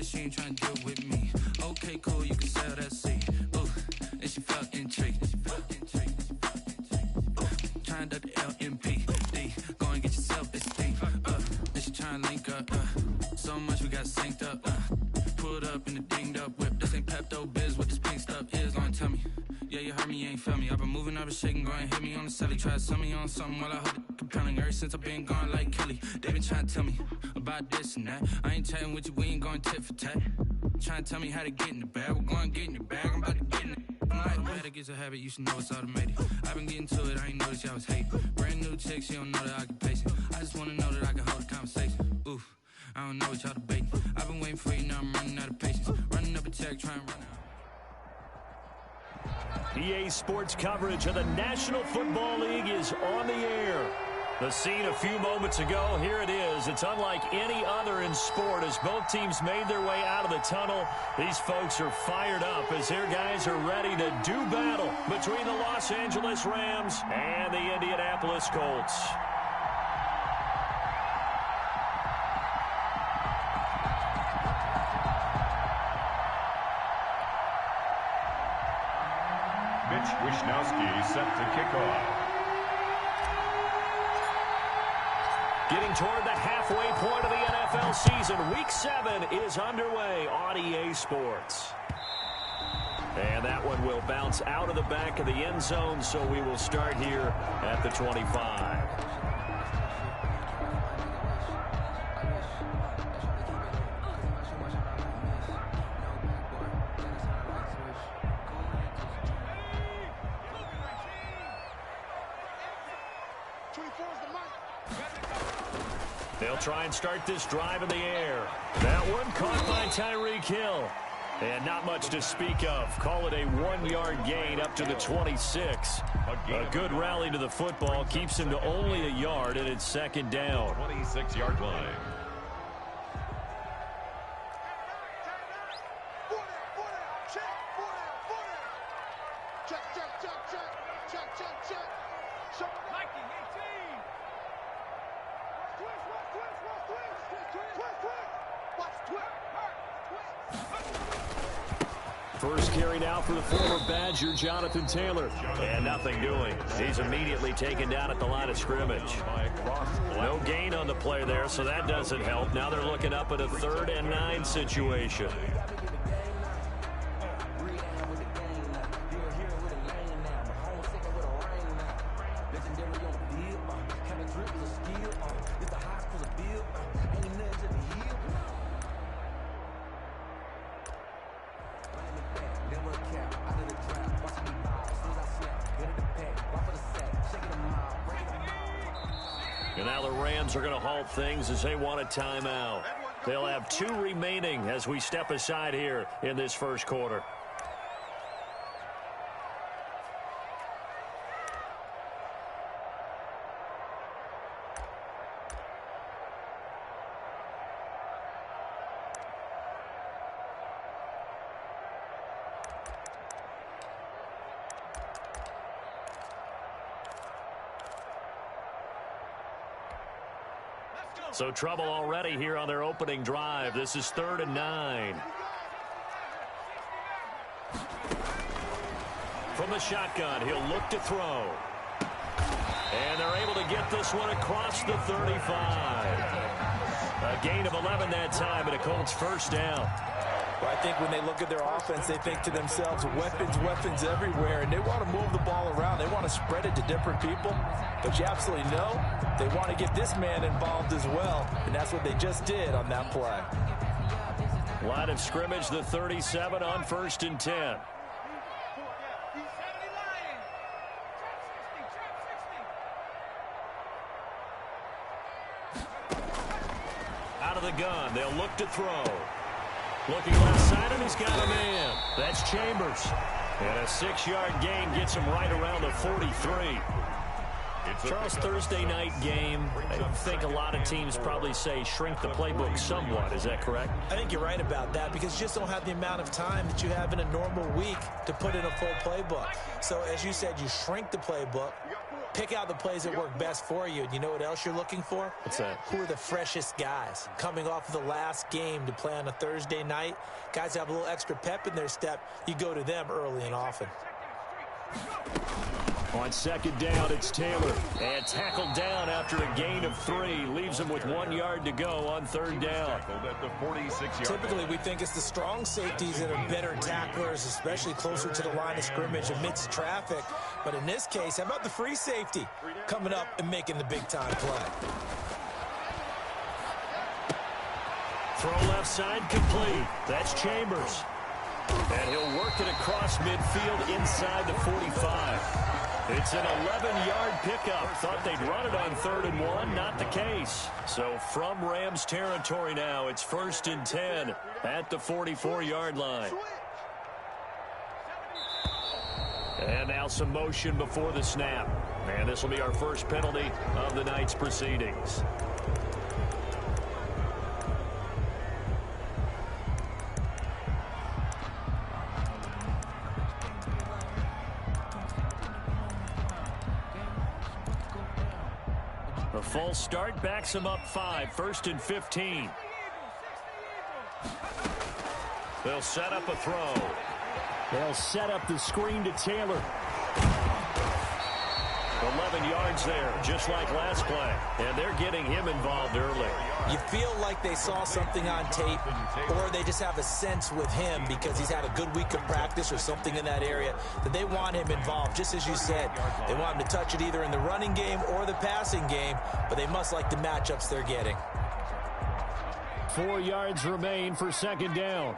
said she ain't trying to deal with me. Okay, cool, you can sell that seed. Ooh, and she felt intrigued. Trying to the LMPD. Go and get yourself esteem. And she trying to link up. So much we got synced up. Pulled up in the dinged up whip. This ain't Pepto Biz, what this pink stuff is. Gonna tell me. Yeah, you heard me, you ain't felt me. I've been moving, I've been shaking, go and hit me on the celly. Try to sell me on something while I hold it compelling. Ever since I've been gone like Kelly, they been trying to tell me about this and that. I ain't chatting with you, we ain't going tit for tat. Trying to tell me how to get in the bag. We're going to get in the bag, I'm about to get in it. I'm like, man, it gets a habit, you should know it's automated. I've been getting to it, I ain't noticed y'all was hating. Brand new chick, she don't know the occupation. I just wanna know that I can hold a conversation. Oof, I don't know what y'all debating. I've been waiting for you, now I'm running out of patience. Running up a check, trying to run out. EA Sports coverage of the National Football League is on the air. The scene a few moments ago, here it is. It's unlike any other in sport as both teams made their way out of the tunnel. These folks are fired up as their guys are ready to do battle between the Los Angeles Rams and the Indianapolis Colts. Wishnowski set to kick off. Getting toward the halfway point of the NFL season. Week 7 is underway on EA Sports. And that one will bounce out of the back of the end zone, so we will start here at the 25. They'll try and start this drive in the air. That one caught by Tyreek Hill. And not much to speak of. Call it a 1-yard gain up to the 26. A good rally to the football keeps him to only a yard, and it's second down. 26-yard line. First carry now for the former Badger, Jonathan Taylor. And nothing doing. He's immediately taken down at the line of scrimmage. No gain on the play there, so that doesn't help. Now they're looking up at a 3rd and 9 situation. And now the Rams are going to halt things as they want a timeout. They'll have 2 remaining as we step aside here in this first quarter. So trouble already here on their opening drive. This is 3rd and 9. From the shotgun, he'll look to throw. And they're able to get this one across the 35. A gain of 11 that time, and a Colts first down. Well, I think when they look at their offense, they think to themselves, weapons everywhere, and they want to move the ball around. They want to spread it to different people. But you absolutely know they want to get this man involved as well, and that's what they just did on that play. Line of scrimmage, the 37 on 1st and 10. Out of the gun, they'll look to throw. Looking left side, and he's got a man. That's Chambers. And a 6-yard gain gets him right around the 43. Charles, Thursday night game, I think a lot of teams probably say shrink the playbook somewhat. Is that correct? I think you're right about that because you just don't have the amount of time that you have in a normal week to put in a full playbook. So, as you said, you shrink the playbook, Pick out the plays that work best for you. And you know what else you're looking for? What's that? Who are the freshest guys coming off of the last game to play on a Thursday night? Guys have a little extra pep in their step. You go to them early and often. On second down, it's Taylor. And tackled down after a gain of 3. Leaves him with 1 yard to go on third down. Typically, we think it's the strong safeties that are better tacklers, especially closer to the line of scrimmage amidst traffic. But in this case, how about the free safety coming up and making the big-time play? Throw left side complete. That's Chambers. And he'll work it across midfield inside the 45. It's an 11-yard pickup. Thought they'd run it on 3rd and 1. Not the case. So from Rams territory now, it's 1st and 10 at the 44-yard line. And now some motion before the snap. And this will be our first penalty of the night's proceedings. A false start backs him up 5, 1st and 15. They'll set up a throw. They'll set up the screen to Taylor. 11 yards there, just like last play. And they're getting him involved early. You feel like they saw something on tape, or they just have a sense with him because he's had a good week of practice or something in that area that they want him involved. Just as you said, they want him to touch it either in the running game or the passing game, but they must like the matchups they're getting. 4 yards remain for second down.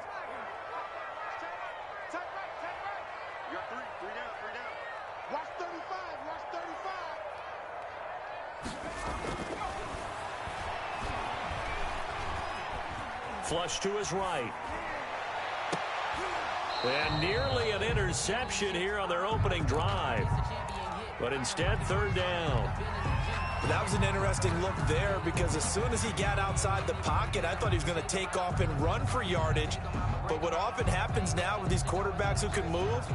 Flush to his right. And nearly an interception here on their opening drive. But instead, 3rd down. That was an interesting look there because as soon as he got outside the pocket, I thought he was going to take off and run for yardage. But what often happens now with these quarterbacks who can move,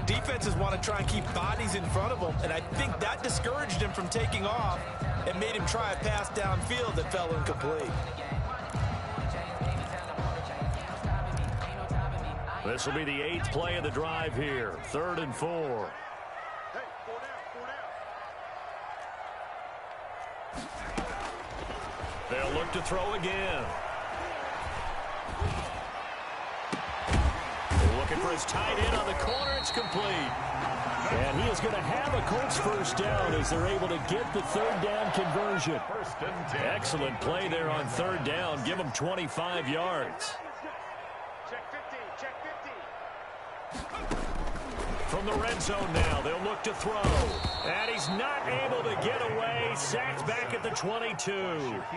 defenses want to try and keep bodies in front of them. And I think that discouraged him from taking off and made him try a pass downfield that fell incomplete. This will be the 8th play of the drive here. 3rd and 4. They'll look to throw again. Looking for his tight end on the corner. It's complete. And he is going to have a Colts first down as they're able to get the 3rd down conversion. Excellent play there on 3rd down. Give them 25 yards. From the red zone now, they'll look to throw. And he's not able to get away. Sacked back at the 22.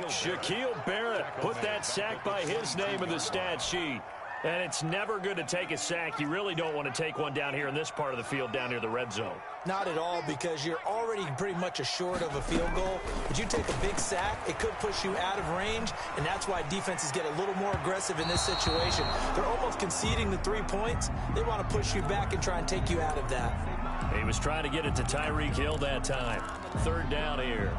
Shaquille Barrett put that sack by his name in the stat sheet. And it's never good to take a sack. You really don't want to take one down here in this part of the field down near the red zone. Not at all, because you're already pretty much assured of a field goal. But you take a big sack, it could push you out of range, and that's why defenses get a little more aggressive in this situation. They're almost conceding the 3 points. They want to push you back and try and take you out of that. He was trying to get it to Tyreek Hill that time. 3rd down here.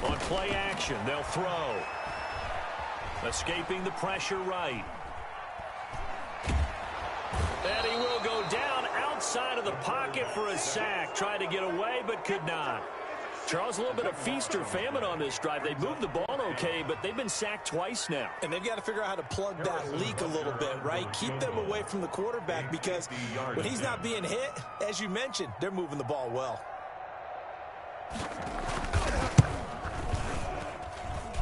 On play action, they'll throw. Escaping the pressure right. And he will go down outside of the pocket for a sack. Tried to get away, but could not. Charles, a little bit of feast or famine on this drive. They moved the ball okay, but they've been sacked twice now. And they've got to figure out how to plug that leak a little bit, right? Keep them away from the quarterback because when he's not being hit, as you mentioned, they're moving the ball well.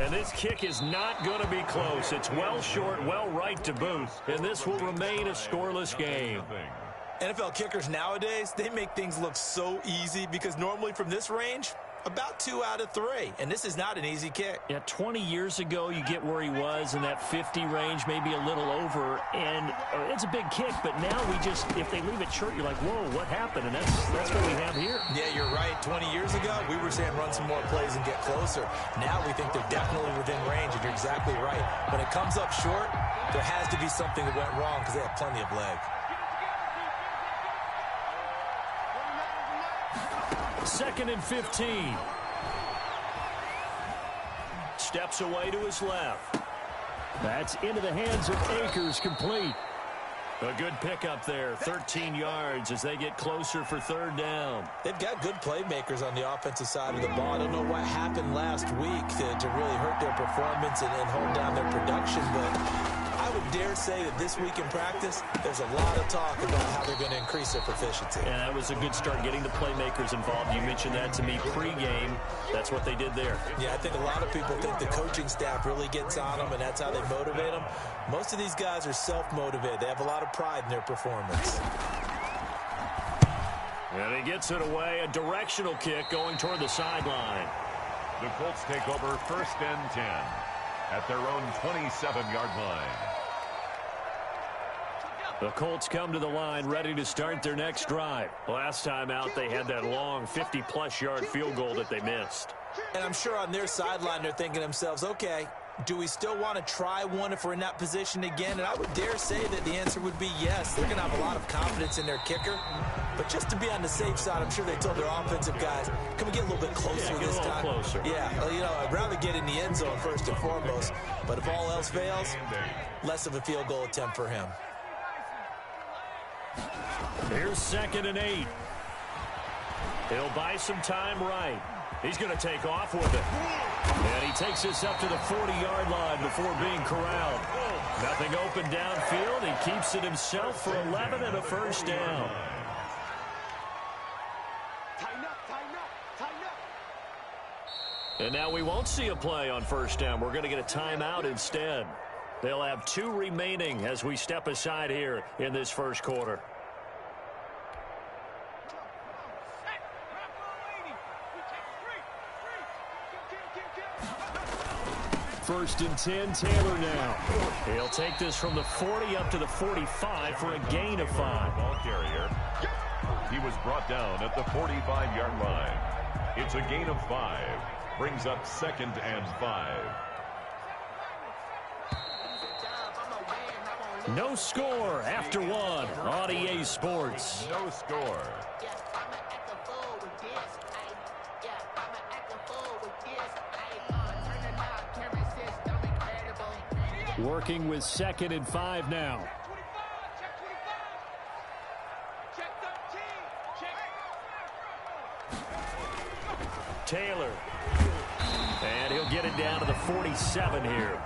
And this kick is not going to be close. It's well short, well right to boot. And this will remain a scoreless game. NFL kickers nowadays, they make things look so easy because normally from this range, About 2 out of 3, and this is not an easy kick. Yeah, 20 years ago, you get where he was in that 50 range, maybe a little over, and it's a big kick, but now if they leave it short, you're like, whoa, what happened? And that's what we have here. Yeah, you're right. 20 years ago, we were saying run some more plays and get closer. Now we think they're definitely within range, and you're exactly right. When it comes up short, there has to be something that went wrong because they have plenty of leg. Second and 15. Steps away to his left. That's into the hands of Akers, complete. A good pickup there, 13 yards as they get closer for third down. They've got good playmakers on the offensive side of the ball. I don't know what happened last week to really hurt their performance and hold down their production, but I would dare say that this week in practice, there's a lot of talk about how they're going to increase their proficiency. And that was a good start, getting the playmakers involved. You mentioned that to me pregame. That's what they did there. Yeah, I think a lot of people think the coaching staff really gets on them, and that's how they motivate them. Most of these guys are self-motivated. They have a lot of pride in their performance. And he gets it away, a directional kick going toward the sideline. The Colts take over 1st and 10 at their own 27-yard line. The Colts come to the line ready to start their next drive. Last time out, they had that long 50-plus yard field goal that they missed. And I'm sure on their sideline they're thinking to themselves, okay, do we still want to try one if we're in that position again? And I would dare say that the answer would be yes. They're going to have a lot of confidence in their kicker. But just to be on the safe side, I'm sure they told their offensive guys, can we get a little bit closer this time? Closer. Yeah, I'd rather get in the end zone first and foremost. But if all else fails, less of a field goal attempt for him. Here's 2nd and 8. He'll buy some time right. He's going to take off with it. And he takes this up to the 40-yard line before being corralled. Nothing open downfield. He keeps it himself for 11 and a first down. And now we won't see a play on first down. We're going to get a timeout instead. They'll have 2 remaining as we step aside here in this first quarter. First and 10, Taylor now. He'll take this from the 40 up to the 45 for a gain of 5. Ball carrier. He was brought down at the 45-yard line. It's a gain of 5. Brings up 2nd and 5. No score after 1 on EA Sports. No score. Working with 2nd and 5 now. Taylor. And he'll get it down to the 47 here.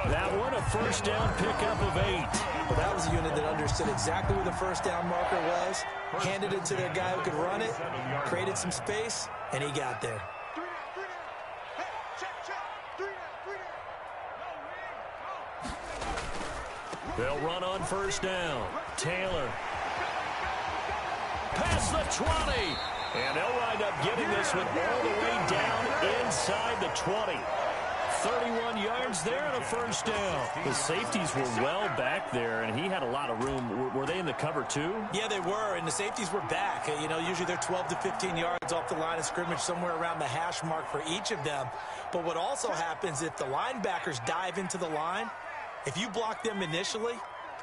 That one, a first down pickup of 8. Well, that was a unit that understood exactly where the first down marker was, handed it to their guy who could run it, created some space, and he got there. They'll run on first down. Taylor. Past the 20. And they'll wind up getting this one all the way down inside the 20. 31 yards there and a first down. The safeties were well back there, and he had a lot of room. Were they in the cover too? Yeah, they were, and the safeties were back. Usually they're 12 to 15 yards off the line of scrimmage, somewhere around the hash mark for each of them. But what also happens if the linebackers dive into the line, if you block them initially,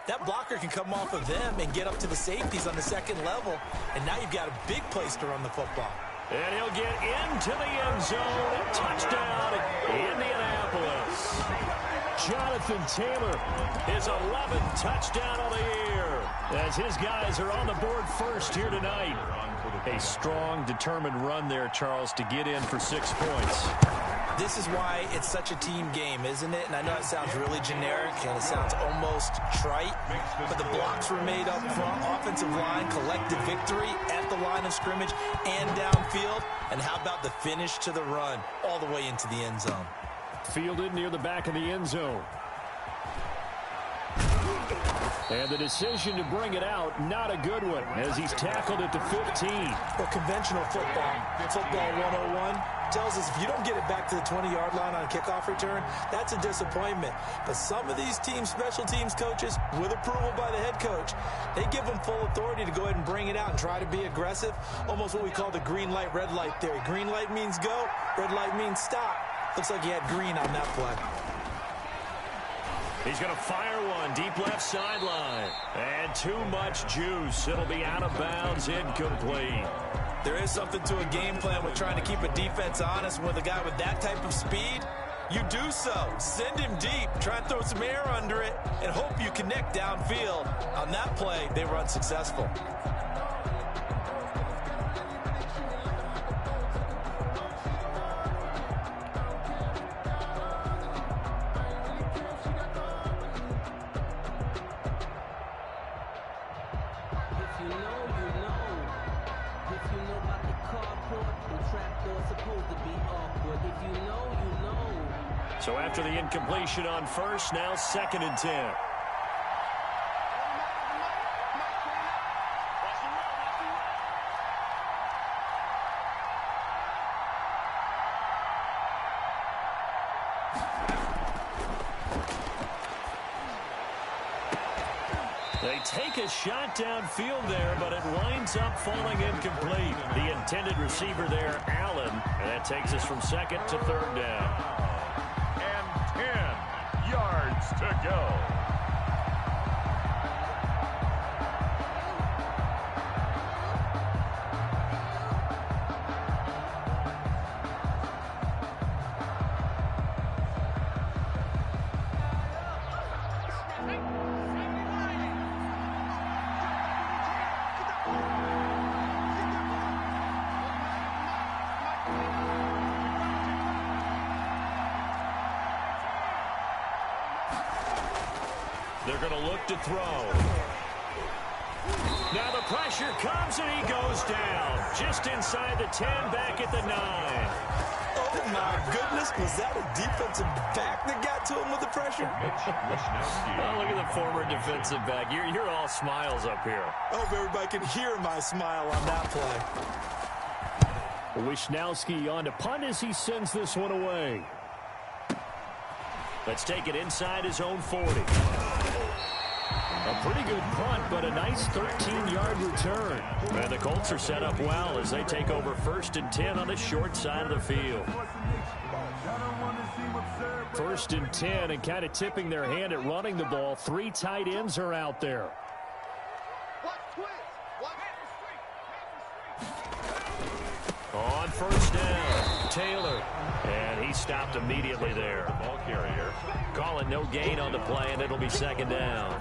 that blocker can come off of them and get up to the safeties on the second level, and now you've got a big place to run the football. And he'll get into the end zone. Touchdown, Indianapolis. Jonathan Taylor, his 11th touchdown of the year, as his guys are on the board first here tonight. A strong, determined run there, Charles, to get in for 6 points. This is why it's such a team game, isn't it? And I know it sounds really generic and it sounds almost trite, but the blocks were made up front, offensive line, collective victory at the line of scrimmage and downfield. And how about the finish to the run all the way into the end zone? Fielded near the back of the end zone. And the decision to bring it out, not a good one, as he's tackled at the 15. Well, conventional football 101, tells us if you don't get it back to the 20-yard line on a kickoff return, that's a disappointment. But some of these special teams coaches, with approval by the head coach, they give them full authority to go ahead and bring it out and try to be aggressive, almost what we call the green light, red light theory. Green light means go, red light means stop. Looks like he had green on that play. He's going to fire one deep left sideline. And too much juice. It'll be out of bounds, incomplete. There is something to a game plan with trying to keep a defense honest. With a guy with that type of speed, you do so. Send him deep, try and throw some air under it, and hope you connect downfield. On that play, they were unsuccessful. So after the incompletion on first, now 2nd and 10. They take a shot downfield there, but it winds up falling incomplete. The intended receiver there, Allen, and that takes us from 2nd to 3rd down. 10 yards to go. They're going to look to throw. Now the pressure comes and he goes down. Just inside the 10, back at the 9. Oh, my goodness. Was that a defensive back that got to him with the pressure? Oh, look at the former defensive back. You're all smiles up here. I hope everybody can hear my smile on that play. Wisnowski on to punt as he sends this one away. Let's take it inside his own 40. A pretty good punt, but a nice 13-yard return. And the Colts are set up well as they take over 1st and 10 on the short side of the field. 1st and 10, and kind of tipping their hand at running the ball. 3 tight ends are out there. On 1st down, Taylor. And he stopped immediately there. Ball carrier. Call it no gain on the play, and it'll be 2nd down.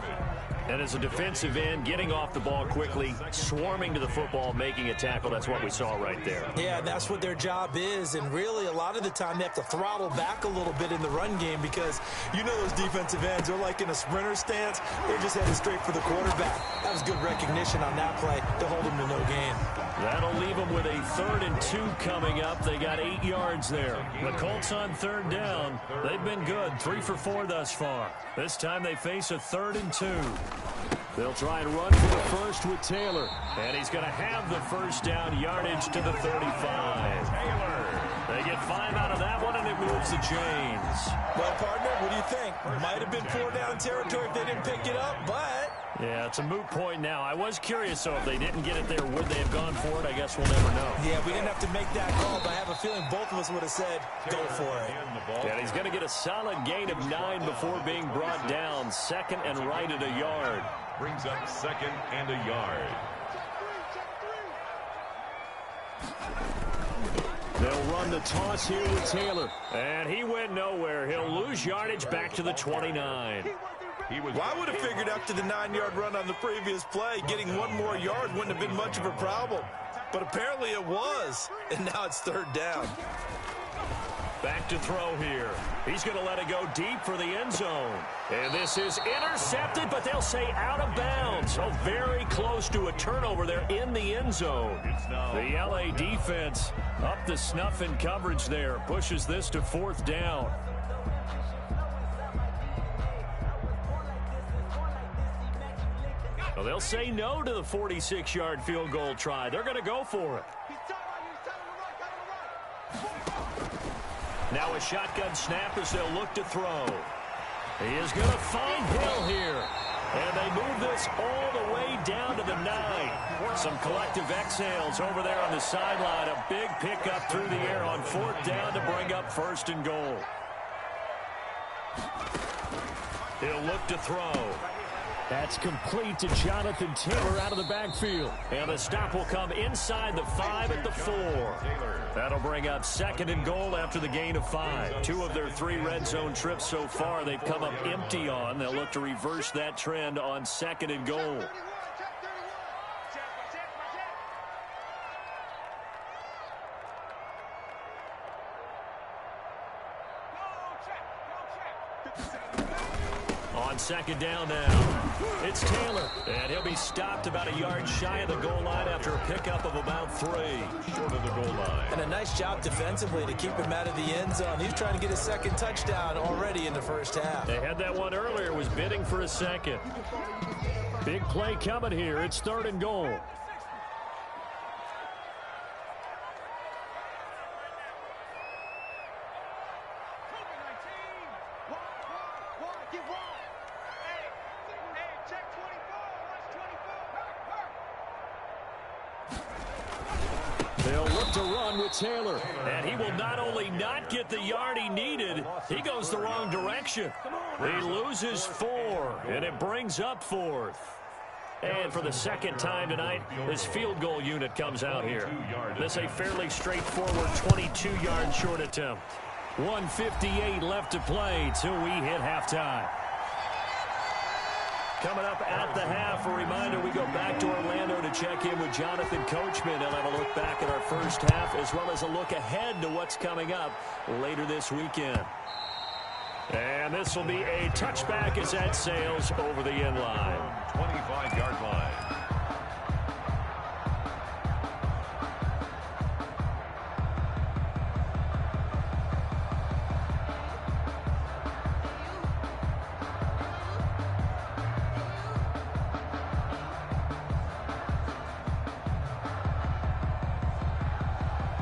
And as a defensive end, getting off the ball quickly, swarming to the football, making a tackle, that's what we saw right there. Yeah, and that's what their job is. And really, a lot of the time, they have to throttle back a little bit in the run game because you know those defensive ends, they're like in a sprinter stance. They're just headed straight for the quarterback. That was good recognition on that play to hold them to no gain. That'll leave them with a 3rd and 2 coming up. They got 8 yards there. The Colts on 3rd down. They've been good, 3 for 4 thus far. This time they face a 3rd and 2. They'll try and run for the first with Taylor. And he's going to have the 1st down yardage to the 35. Taylor. They get 5 out of that one, and it moves the chains. Well, partner, what do you think? Might have been 4 down territory if they didn't pick it up, but... Yeah, it's a moot point now. I was curious, so if they didn't get it there, would they have gone for it? I guess we'll never know. Yeah, we didn't have to make that call, but I have a feeling both of us would have said, go for it. And he's going to get a solid gain of 9 before being brought down. 2nd and right at a yard. Brings up 2nd and a yard. They'll run the toss here with Taylor. And he went nowhere. He'll lose yardage back to the 29. Well, I would have figured after the 9-yard run on the previous play, getting 1 more yard wouldn't have been much of a problem. But apparently it was. And now it's 3rd down. Back to throw here. He's going to let it go deep for the end zone. And this is intercepted, but they'll say out of bounds. So very close to a turnover there in the end zone. The LA defense up the snuff in coverage there. Pushes this to 4th down. Well, they'll say no to the 46-yard field goal try. They're going to go for it. Now a shotgun snap as they'll look to throw. He is going to find Hill here. And they move this all the way down to the 9. Some collective exhales over there on the sideline. A big pickup through the air on 4th down to bring up 1st and goal. He'll look to throw. That's complete to Jonathan Taylor out of the backfield. And the stop will come inside the 5 at the 4. That'll bring up 2nd and goal after the gain of 5. 2 of their 3 red zone trips so far they've come up empty on. They'll look to reverse that trend on 2nd and goal. On 2nd down now, it's Taylor, and he'll be stopped about a yard shy of the goal line after a pickup of about 3. Short of the goal line. And a nice job defensively to keep him out of the end zone. He's trying to get his 2nd touchdown already in the first half. They had that one earlier, was bidding for a 2nd. Big play coming here. It's 3rd and goal. They'll look to run with Taylor. And he will not only not get the yard he needed, he goes the wrong direction. He loses 4, and it brings up 4th. And for the 2nd time tonight, this field goal unit comes out here. This is a fairly straightforward 22-yard short attempt. 1:58 left to play till we hit halftime. Coming up at the half, a reminder, we go back to Orlando to check in with Jonathan Coachman. He'll have a look back at our first half as well as a look ahead to what's coming up later this weekend. And this will be a touchback as that sails over the end line. 25-yard line.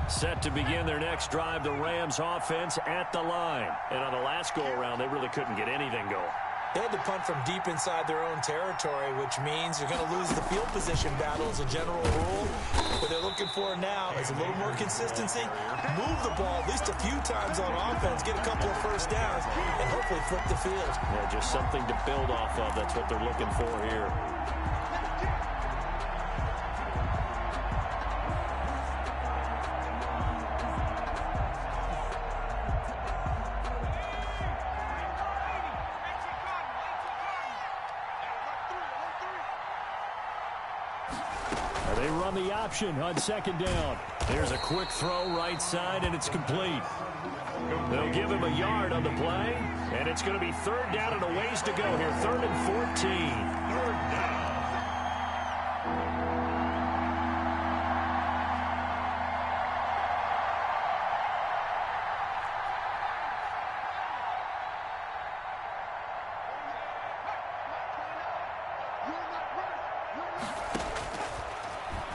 Set to begin their next drive, the Rams offense at the line. And on the last go-around, they really couldn't get anything going. They had to punt from deep inside their own territory, which means you're going to lose the field position battle as a general rule. What they're looking for now is a little more consistency, move the ball at least a few times on offense, get a couple of first downs, and hopefully flip the field. Yeah, just something to build off of. That's what they're looking for here. They run the option on 2nd down. There's a quick throw right side, and it's complete. They'll give him a yard on the play, and it's going to be 3rd down and a ways to go here. 3rd and 14. 3rd down.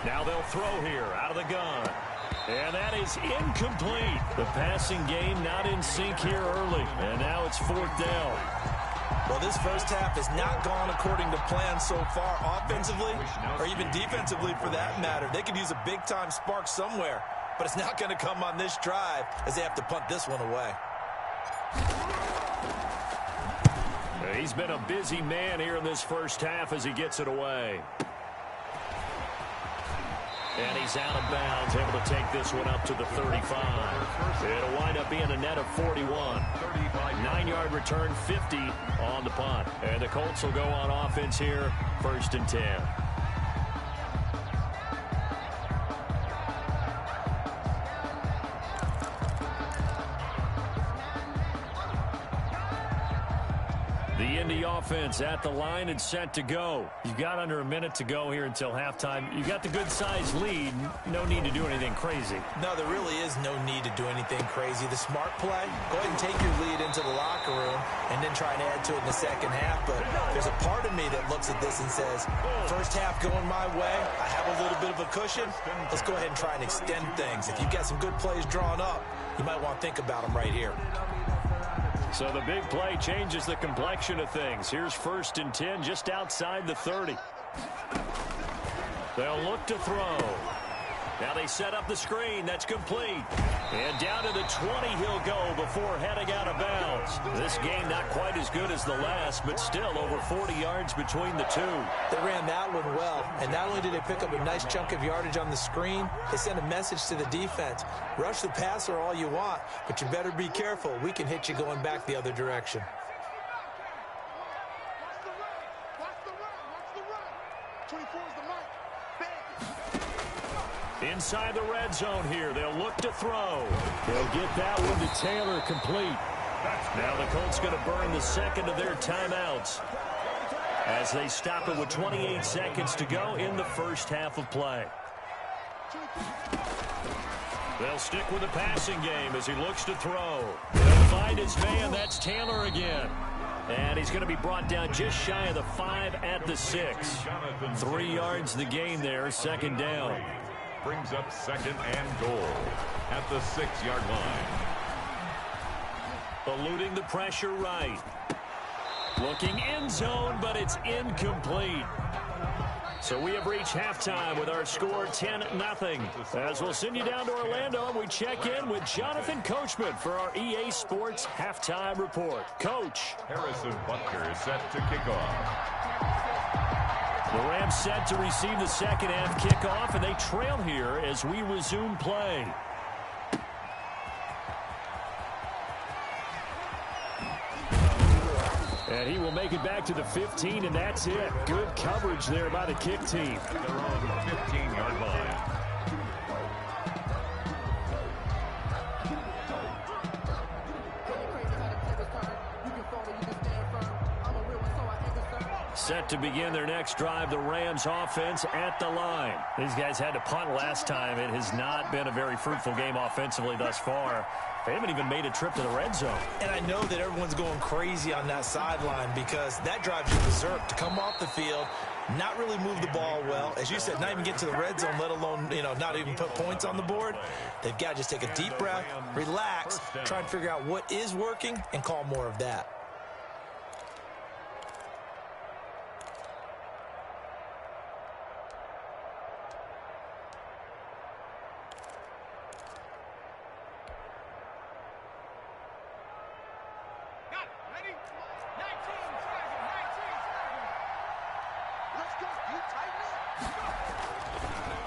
Now they'll throw here out of the gun. And that is incomplete. The passing game not in sync here early. And now it's 4th down. Well, this first half has not gone according to plan so far offensively or even defensively for that matter. They could use a big-time spark somewhere, but it's not going to come on this drive as they have to punt this one away. He's been a busy man here in this first half as he gets it away. And he's out of bounds, able to take this one up to the 35. It'll wind up being a net of 41. 9-yard return, 50 on the punt. And the Colts will go on offense here, 1st and 10. The Indy offense at the line and set to go. You've got under a minute to go here until halftime. You got the good-sized lead. No need to do anything crazy. No, there really is no need to do anything crazy. The smart play, go ahead and take your lead into the locker room and then try and add to it in the second half. But there's a part of me that looks at this and says, first half going my way, I have a little bit of a cushion. Let's go ahead and try and extend things. If you've got some good plays drawn up, you might want to think about them right here. So the big play changes the complexion of things. Here's 1st and 10 just outside the 30. They'll look to throw. Now they set up the screen. That's complete. And down to the 20 he'll go before heading out of bounds. This game not quite as good as the last, but still over 40 yards between the two. They ran that one well, and not only did they pick up a nice chunk of yardage on the screen, they sent a message to the defense. Rush the passer all you want, but you better be careful. We can hit you going back the other direction. Inside the red zone here. They'll look to throw. They'll get that one to Taylor complete. Now the Colts going to burn the second of their timeouts as they stop it with 28 seconds to go in the first half of play. They'll stick with the passing game as he looks to throw. They'll find his man. That's Taylor again. And he's going to be brought down just shy of the 5 at the 6. 3 yards the gain there, 2nd down. Brings up 2nd and goal at the 6-yard line. Eluding the pressure right. Looking end zone, but it's incomplete. So we have reached halftime with our score 10-0. As we'll send you down to Orlando, and we check in with Jonathan Coachman for our EA Sports Halftime Report. Coach. Harrison Butker is set to kick off. The Rams set to receive the second half kickoff, and they trail here as we resume play. And he will make it back to the 15, and that's it. Good coverage there by the kick team. They're on the 15-yard line. Set to begin their next drive, the Rams offense at the line. These guys had to punt last time. It has not been a very fruitful game offensively thus far. They haven't even made a trip to the red zone. And I know that everyone's going crazy on that sideline because that drives you berserk to come off the field, not really move the ball well. As you said, not even get to the red zone, let alone, not even put points on the board. They've got to just take a deep breath, relax, try and figure out what is working and call more of that.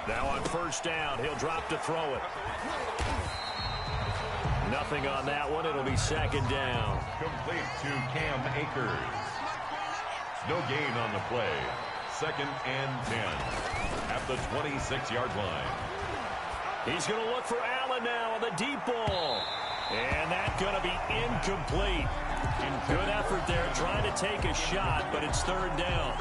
Now on 1st down, he'll drop to throw it. Nothing on that one. It'll be 2nd down. Complete to Cam Akers. No gain on the play. 2nd and 10 at the 26-yard line. He's going to look for Allen now on the deep ball. And that's going to be incomplete. Good effort there, trying to take a shot, but it's 3rd down.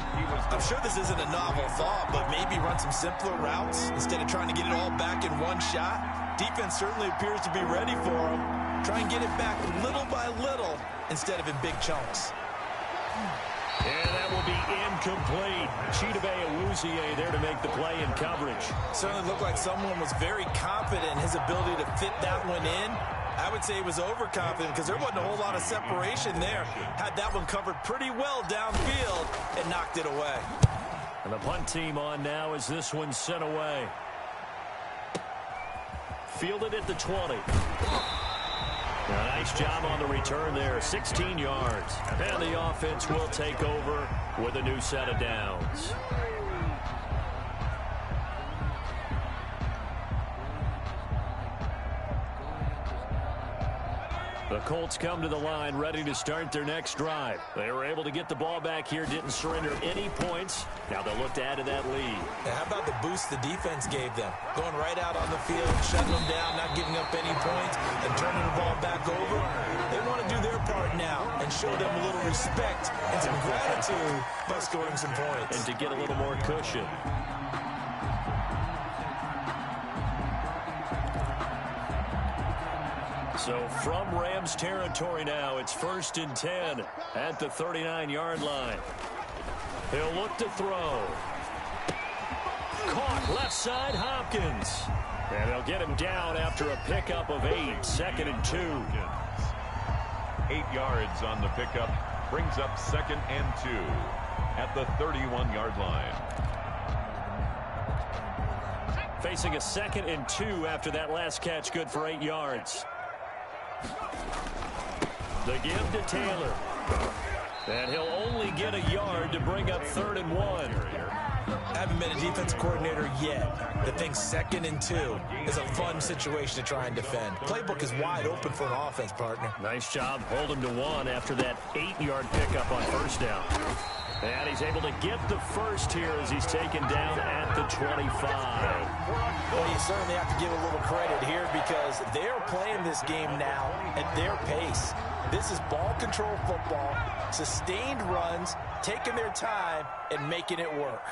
I'm sure this isn't a novel thought, but maybe run some simpler routes instead of trying to get it all back in one shot. Defense certainly appears to be ready for him. Try and get it back little by little instead of in big chunks. And that will be incomplete. Chidobe Awuzie there to make the play in coverage. Certainly looked like someone was very confident in his ability to fit that one in. I would say he was overconfident because there wasn't a whole lot of separation there. Had that one covered pretty well downfield and knocked it away. And the punt team on now as this one's sent away. Fielded at the 20. A nice job on the return there, 16 yards. And the offense will take over with a new set of downs. The Colts come to the line ready to start their next drive. They were able to get the ball back here, didn't surrender any points. Now they'll look to add to that lead. Now, how about the boost the defense gave them? Going right out on the field, shutting them down, not giving up any points, and turning the ball back over. They want to do their part now and show them a little respect and some gratitude by scoring some points. And to get a little more cushion. So from Rams territory now, it's 1st and 10 at the 39-yard line. He'll look to throw. Caught left side, Hopkins. And they'll get him down after a pickup of 8, 2nd and 2. 8 yards on the pickup. Brings up 2nd and 2 at the 31-yard line. Facing a 2nd and 2 after that last catch, good for 8 yards. The give to Taylor. And he'll only get a yard to bring up 3rd and 1. I haven't been a defensive coordinator yet that thinks 2nd and 2 is a fun situation to try and defend. Playbook is wide open for an offense, partner. Nice job holding to 1 after that 8-yard pickup on 1st down. And he's able to get the first here as he's taken down at the 25. Well, you certainly have to give a little credit here because they're playing this game now at their pace. This is ball control football, sustained runs, taking their time, and making it work.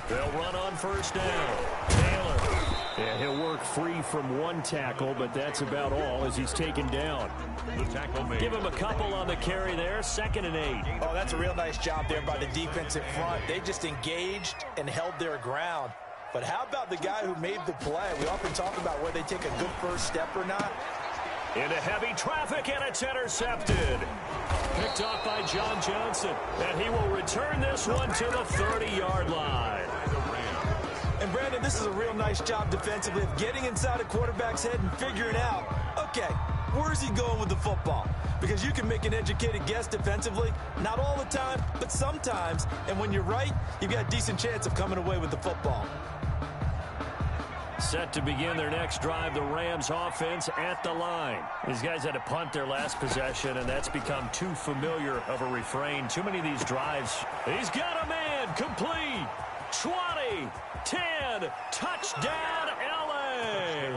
They'll run on 1st down. Taylor. And he'll work free from 1 tackle, but that's about all as he's taken down. The tackle made. Give him a couple on the carry there, 2nd and 8. Oh, that's a real nice job there by the defensive front. They just engaged and held their ground. But how about the guy who made the play? We often talk about whether they take a good first step or not. Into heavy traffic, and it's intercepted. Picked off by John Johnson, and he will return this one to the 30-yard line. And, Brandon, this is a real nice job defensively of getting inside a quarterback's head and figuring out, okay, where's he going with the football? Because you can make an educated guess defensively, not all the time, but sometimes. And when you're right, you've got a decent chance of coming away with the football. Set to begin their next drive, the Rams offense at the line. These guys had to punt their last possession, and that's become too familiar of a refrain. Too many of these drives. He's got a man, complete, 20, 10, touchdown, L.A.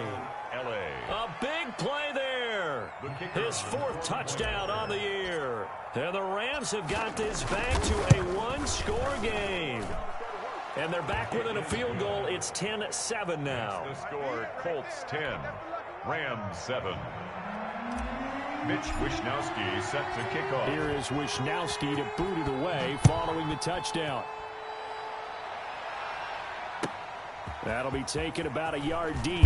A big play there. His 4th touchdown on the year. And the Rams have got this back to a 1-score game. And they're back within a field goal. It's 10-7 now. The score, Colts 10, Rams 7. Mitch Wishnowsky set to kick off. Here is Wishnowsky to boot it away following the touchdown. That'll be taken about a yard deep.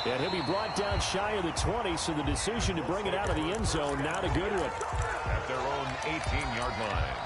And he'll be brought down shy of the 20, so the decision to bring it out of the end zone, not a good one. At their own 18-yard line.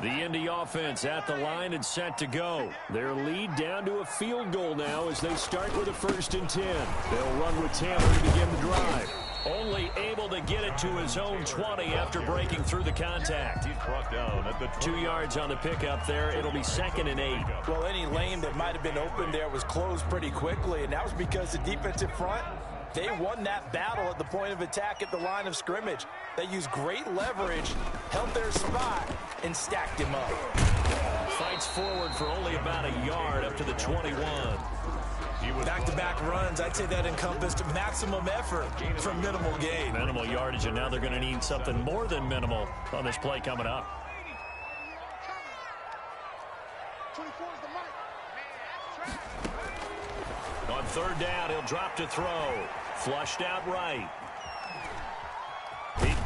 The Indy offense at the line and set to go. Their lead down to a field goal now as they start with a 1st and 10. They'll run with Taylor to begin the drive. Only able to get it to his own 20 after breaking through the contact. He's brought down at the 2 yards on the pickup there. It'll be 2nd and 8. Well, any lane that might have been open there was closed pretty quickly, and that was because the defensive front, they won that battle at the point of attack at the line of scrimmage. They used great leverage, held their spot, and stacked him up. Fights forward for only about a yard up to the 21. Back-to-back runs, I'd say that encompassed maximum effort for minimal gain. Minimal yardage, and now they're going to need something more than minimal on this play coming up. On 3rd down, he'll drop to throw. Flushed out right.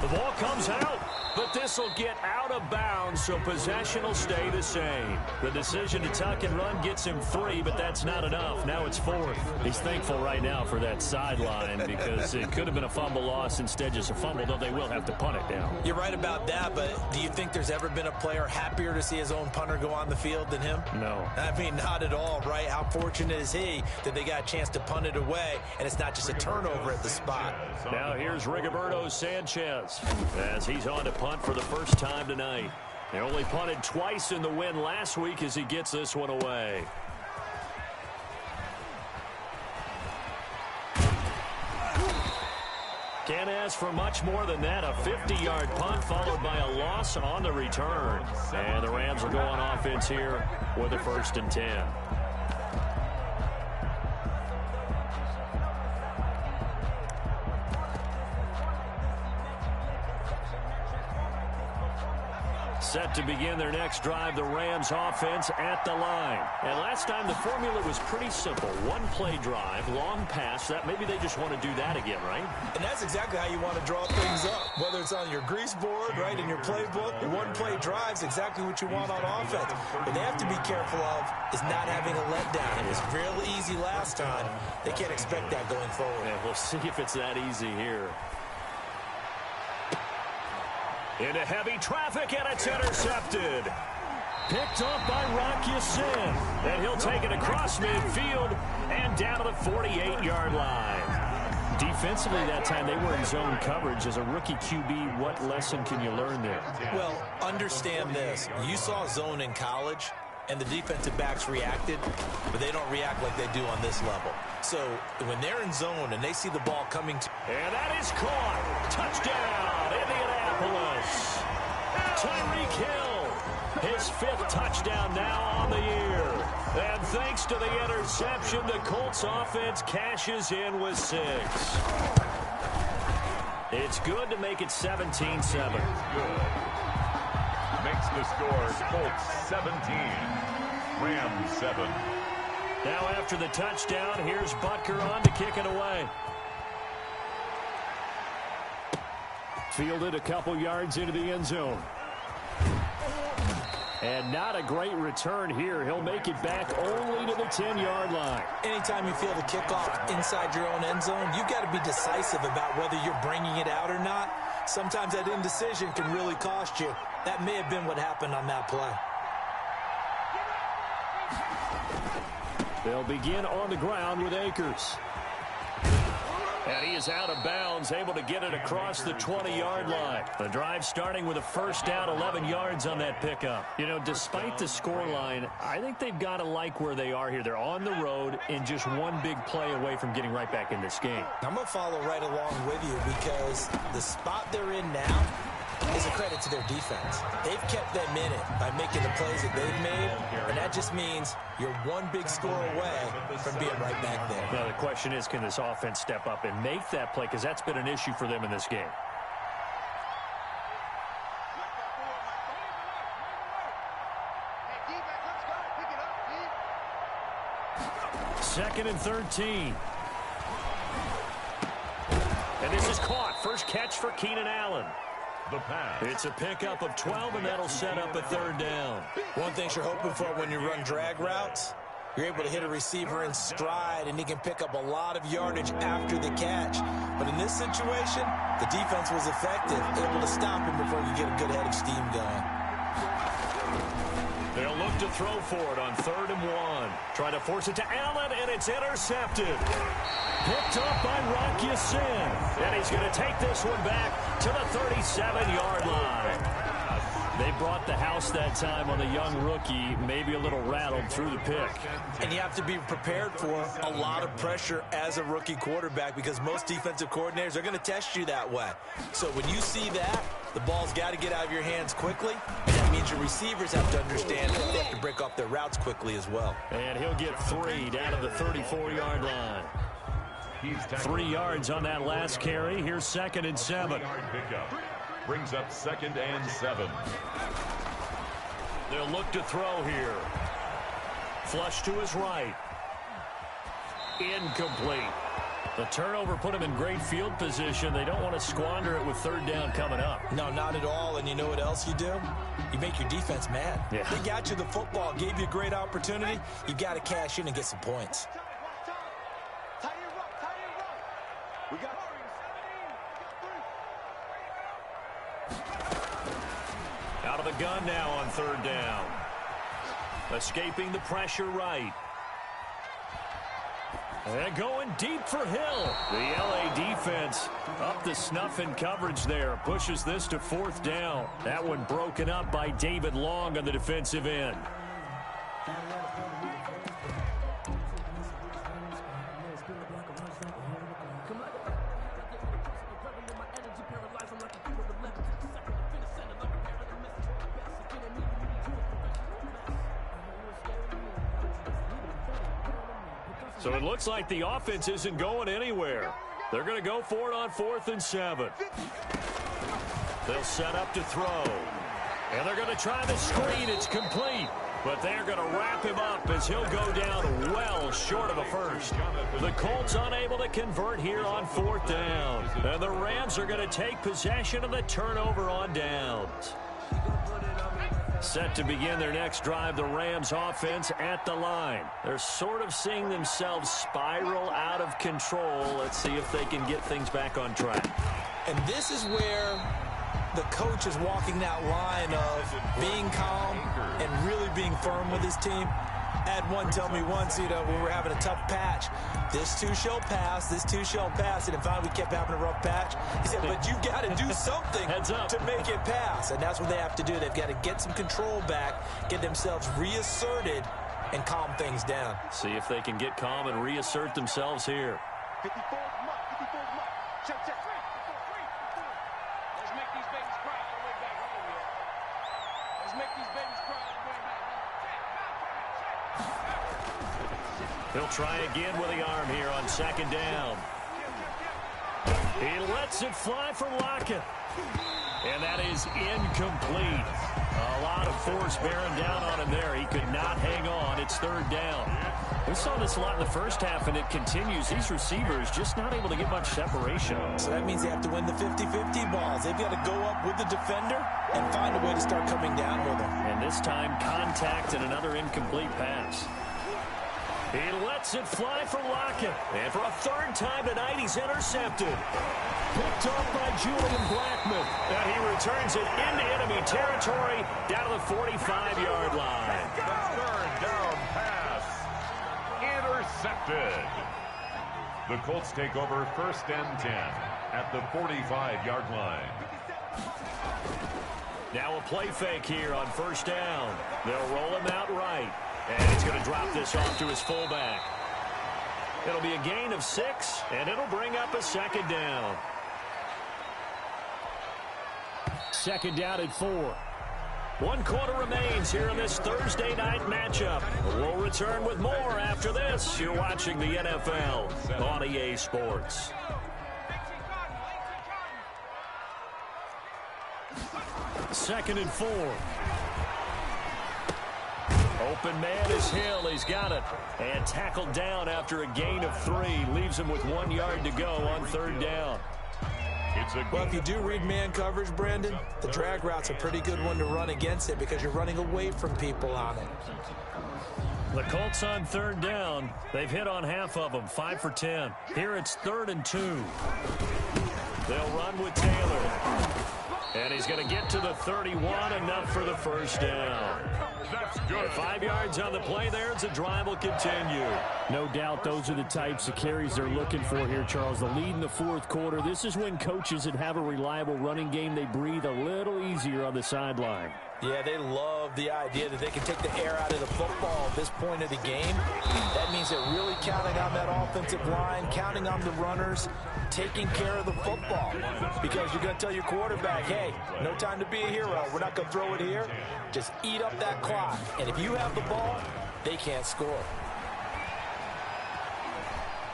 The ball comes out, but this will get out of bounds, so possession will stay the same. The decision to tuck and run gets him 3, but that's not enough. Now it's 4th. He's thankful right now for that sideline because it could have been a fumble loss, instead just a fumble, though they will have to punt it down. You're right about that, but do you think there's ever been a player happier to see his own punter go on the field than him? No. I mean, not at all, right? How fortunate is he that they got a chance to punt it away, and it's not just a turnover at the spot. Now here's Rigoberto Sanchez as he's on to punt for the first time tonight. They only punted twice in the win last week as he gets this one away. Can't ask for much more than that. A 50-yard punt followed by a loss on the return. And the Rams will go on offense here with a 1st and 10. Set to begin their next drive, the Rams offense at the line. And last time the formula was pretty simple. One-play drive, long pass. That maybe they just want to do that again, right? And that's exactly how you want to draw things up. Whether it's on your grease board, right, in your playbook, your one-play drive is exactly what you want on offense. What they have to be careful of is not having a letdown. It was real easy last time. They can't expect that going forward. Yeah, we'll see if it's that easy here. Into heavy traffic, and it's intercepted. Picked off by Rocky Sin. And he'll take it across midfield and down to the 48-yard line. Defensively that time, they were in zone coverage. As a rookie QB, what lesson can you learn there? Well, understand this. You saw zone in college, and the defensive backs reacted, but they don't react like they do on this level. So when they're in zone and they see the ball coming to... And that is caught. Touchdown, Indianapolis. Tyreek Hill, his 5th touchdown now on the year. And thanks to the interception, the Colts offense cashes in with 6. It's good to make it 17-7. Good. Makes the score Colts 17, Rams 7. Now after the touchdown, here's Butker on to kick it away. Fielded a couple yards into the end zone. And not a great return here. He'll make it back only to the 10-yard line. Anytime you feel the kickoff inside your own end zone, you've got to be decisive about whether you're bringing it out or not. Sometimes that indecision can really cost you. That may have been what happened on that play. They'll begin on the ground with Akers. And he is out of bounds, able to get it across the 20-yard line. The drive starting with a first down, 11 yards on that pickup. You know, despite the scoreline, I think they've got to like where they are here. They're on the road and just one big play away from getting right back in this game. I'm going to follow right along with you because the spot they're in now is a credit to their defense. They've kept them in it by making the plays that they've made, and that just means you're one big score away from being right back there. Now, the question is, can this offense step up and make that play? Because that's been an issue for them in this game. Second and 13. And this is caught. First catch for Keenan Allen. The pass. It's a pickup of 12, and that'll set up a 3rd down. One thing you're hoping for when you run drag routes, you're able to hit a receiver in stride, and he can pick up a lot of yardage after the catch. But in this situation, the defense was effective, able to stop him before you get a good head of steam going. They'll look to throw for it on 3rd and 1. Trying to force it to Allen, and it's intercepted. Picked up by Rocky Sin. And he's going to take this one back to the 37-yard line. They brought the house that time on the young rookie, maybe a little rattled through the pick. And you have to be prepared for a lot of pressure as a rookie quarterback because most defensive coordinators are going to test you that way. So when you see that, the ball's got to get out of your hands quickly. And that means your receivers have to understand that they have to break off their routes quickly as well. And he'll get 3 down to the 34-yard line. 3 yards on that last carry. Here's 2nd and 7. Brings up 2nd and 7. They'll look to throw here. Flush to his right. Incomplete. The turnover put him in great field position. They don't want to squander it with 3rd down coming up. No, not at all. And you know what else you do? You make your defense mad. Yeah. They got you the football, gave you a great opportunity. You got to cash in and get some points. Out of the gun now on 3rd down. Escaping the pressure right. And going deep for Hill. The LA defense up the snuff in coverage there. Pushes this to 4th down. That one broken up by David Long on the defensive end. So it looks like the offense isn't going anywhere. They're going to go for it on 4th and 7. They'll set up to throw. And they're going to try the screen. It's complete. But they're going to wrap him up as he'll go down well short of a first. The Colts unable to convert here on 4th down. And the Rams are going to take possession of the turnover on downs. Set to begin their next drive, the Rams offense at the line. They're sort of seeing themselves spiral out of control. Let's see if they can get things back on track. And this is where the coach is walking that line of being calm and really being firm with his team. I had one tell me once, when we were having a tough patch, this too shall pass, this too shall pass. And finally we kept having a rough patch. He said, but you got to do something to make it pass. And that's what they have to do. They've got to get some control back, get themselves reasserted, and calm things down. See if they can get calm and reassert themselves here. 54, check. Let's make these babies cry all the way back home here. Let's make these babies cry all the way back home. He'll try again with the arm here on 2nd down. He lets it fly from Lockett. And that is incomplete. A lot of force bearing down on him there. He could not hang on. It's 3rd down. We saw this a lot in the first half, and it continues. These receivers just not able to get much separation. So that means they have to win the 50-50 balls. They've got to go up with the defender and find a way to start coming down with them. And this time, contact and another incomplete pass. He lets it fly for Lockett. And for a 3rd time tonight, he's intercepted. Picked off by Julian Blackmon. And he returns it into enemy territory down to the 45-yard line. The 3rd down pass. Intercepted. The Colts take over 1st and 10 at the 45-yard line. Now a play fake here on 1st down. They'll roll him out right. And he's going to drop this off to his fullback. It'll be a gain of 6, and it'll bring up a 2nd down. 2nd down at 4. 1 quarter remains here in this Thursday night matchup. We'll return with more after this. You're watching the NFL on EA Sports. 2nd and 4. Open man is Hill. He's got it. And tackled down after a gain of 3. Leaves him with 1 yard to go on 3rd down. Well, if you do read man coverage, Brandon, the drag route's a pretty good one to run against it because you're running away from people on it. The Colts on 3rd down. They've hit on half of them, 5 for 10. Here it's 3rd and 2. They'll run with Taylor. And he's going to get to the 31, enough for the 1st down. That's good. 5 yards on the play there as the drive will continue. No doubt those are the types of carries they're looking for here, Charles. The lead in the 4th quarter. This is when coaches that have a reliable running game, they breathe a little easier on the sideline. Yeah, they love the idea that they can take the air out of the football at this point of the game. That means they're really counting on that offensive line, counting on the runners, taking care of the football. Because you're going to tell your quarterback, hey, no time to be a hero. We're not going to throw it here. Just eat up that clock. And if you have the ball, they can't score.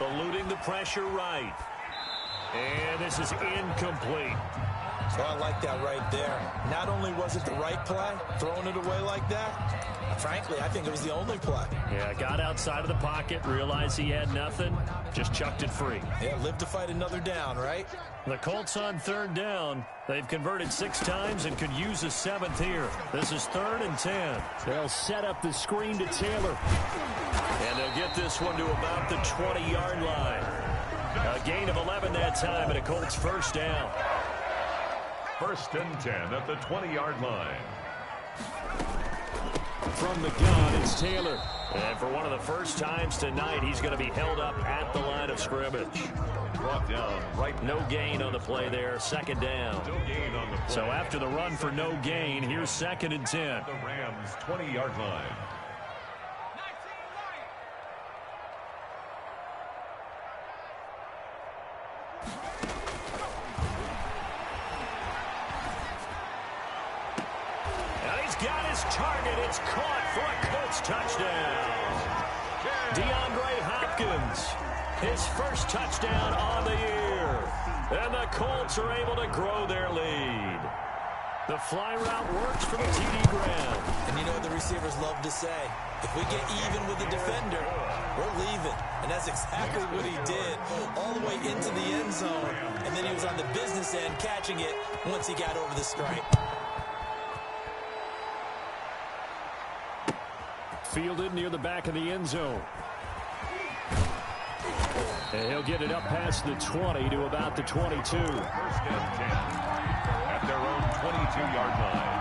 Eluding the pressure right. And this is incomplete. So I like that right there. Not only was it the right play, throwing it away like that, frankly, I think it was the only play. Yeah, got outside of the pocket, realized he had nothing, just chucked it free. Yeah, live to fight another down, right? The Colts on 3rd down. They've converted 6 times and could use a 7th here. This is 3rd and 10. They'll set up the screen to Taylor. And they'll get this one to about the 20-yard line. A gain of 11 that time and a Colts 1st down. 1st and 10 at the 20-yard line. From the gun, it's Taylor. And for one of the first times tonight, he's going to be held up at the line of scrimmage. Brought down right now. No gain on the play there, 2nd down. No gain on the play. So after the run for no gain, here's 2nd and 10. The Rams 20-yard line. Got his target. It's caught for a Colts touchdown. DeAndre Hopkins, his first touchdown on the year. And the Colts are able to grow their lead. The fly route works for the TD grab. And you know what the receivers love to say? If we get even with the defender, we're leaving. And that's exactly what he did, all the way into the end zone. And then he was on the business end catching it once he got over the stripe. Fielded near the back of the end zone. And he'll get it up past the 20 to about the 22. First and 10 at their own 22-yard line.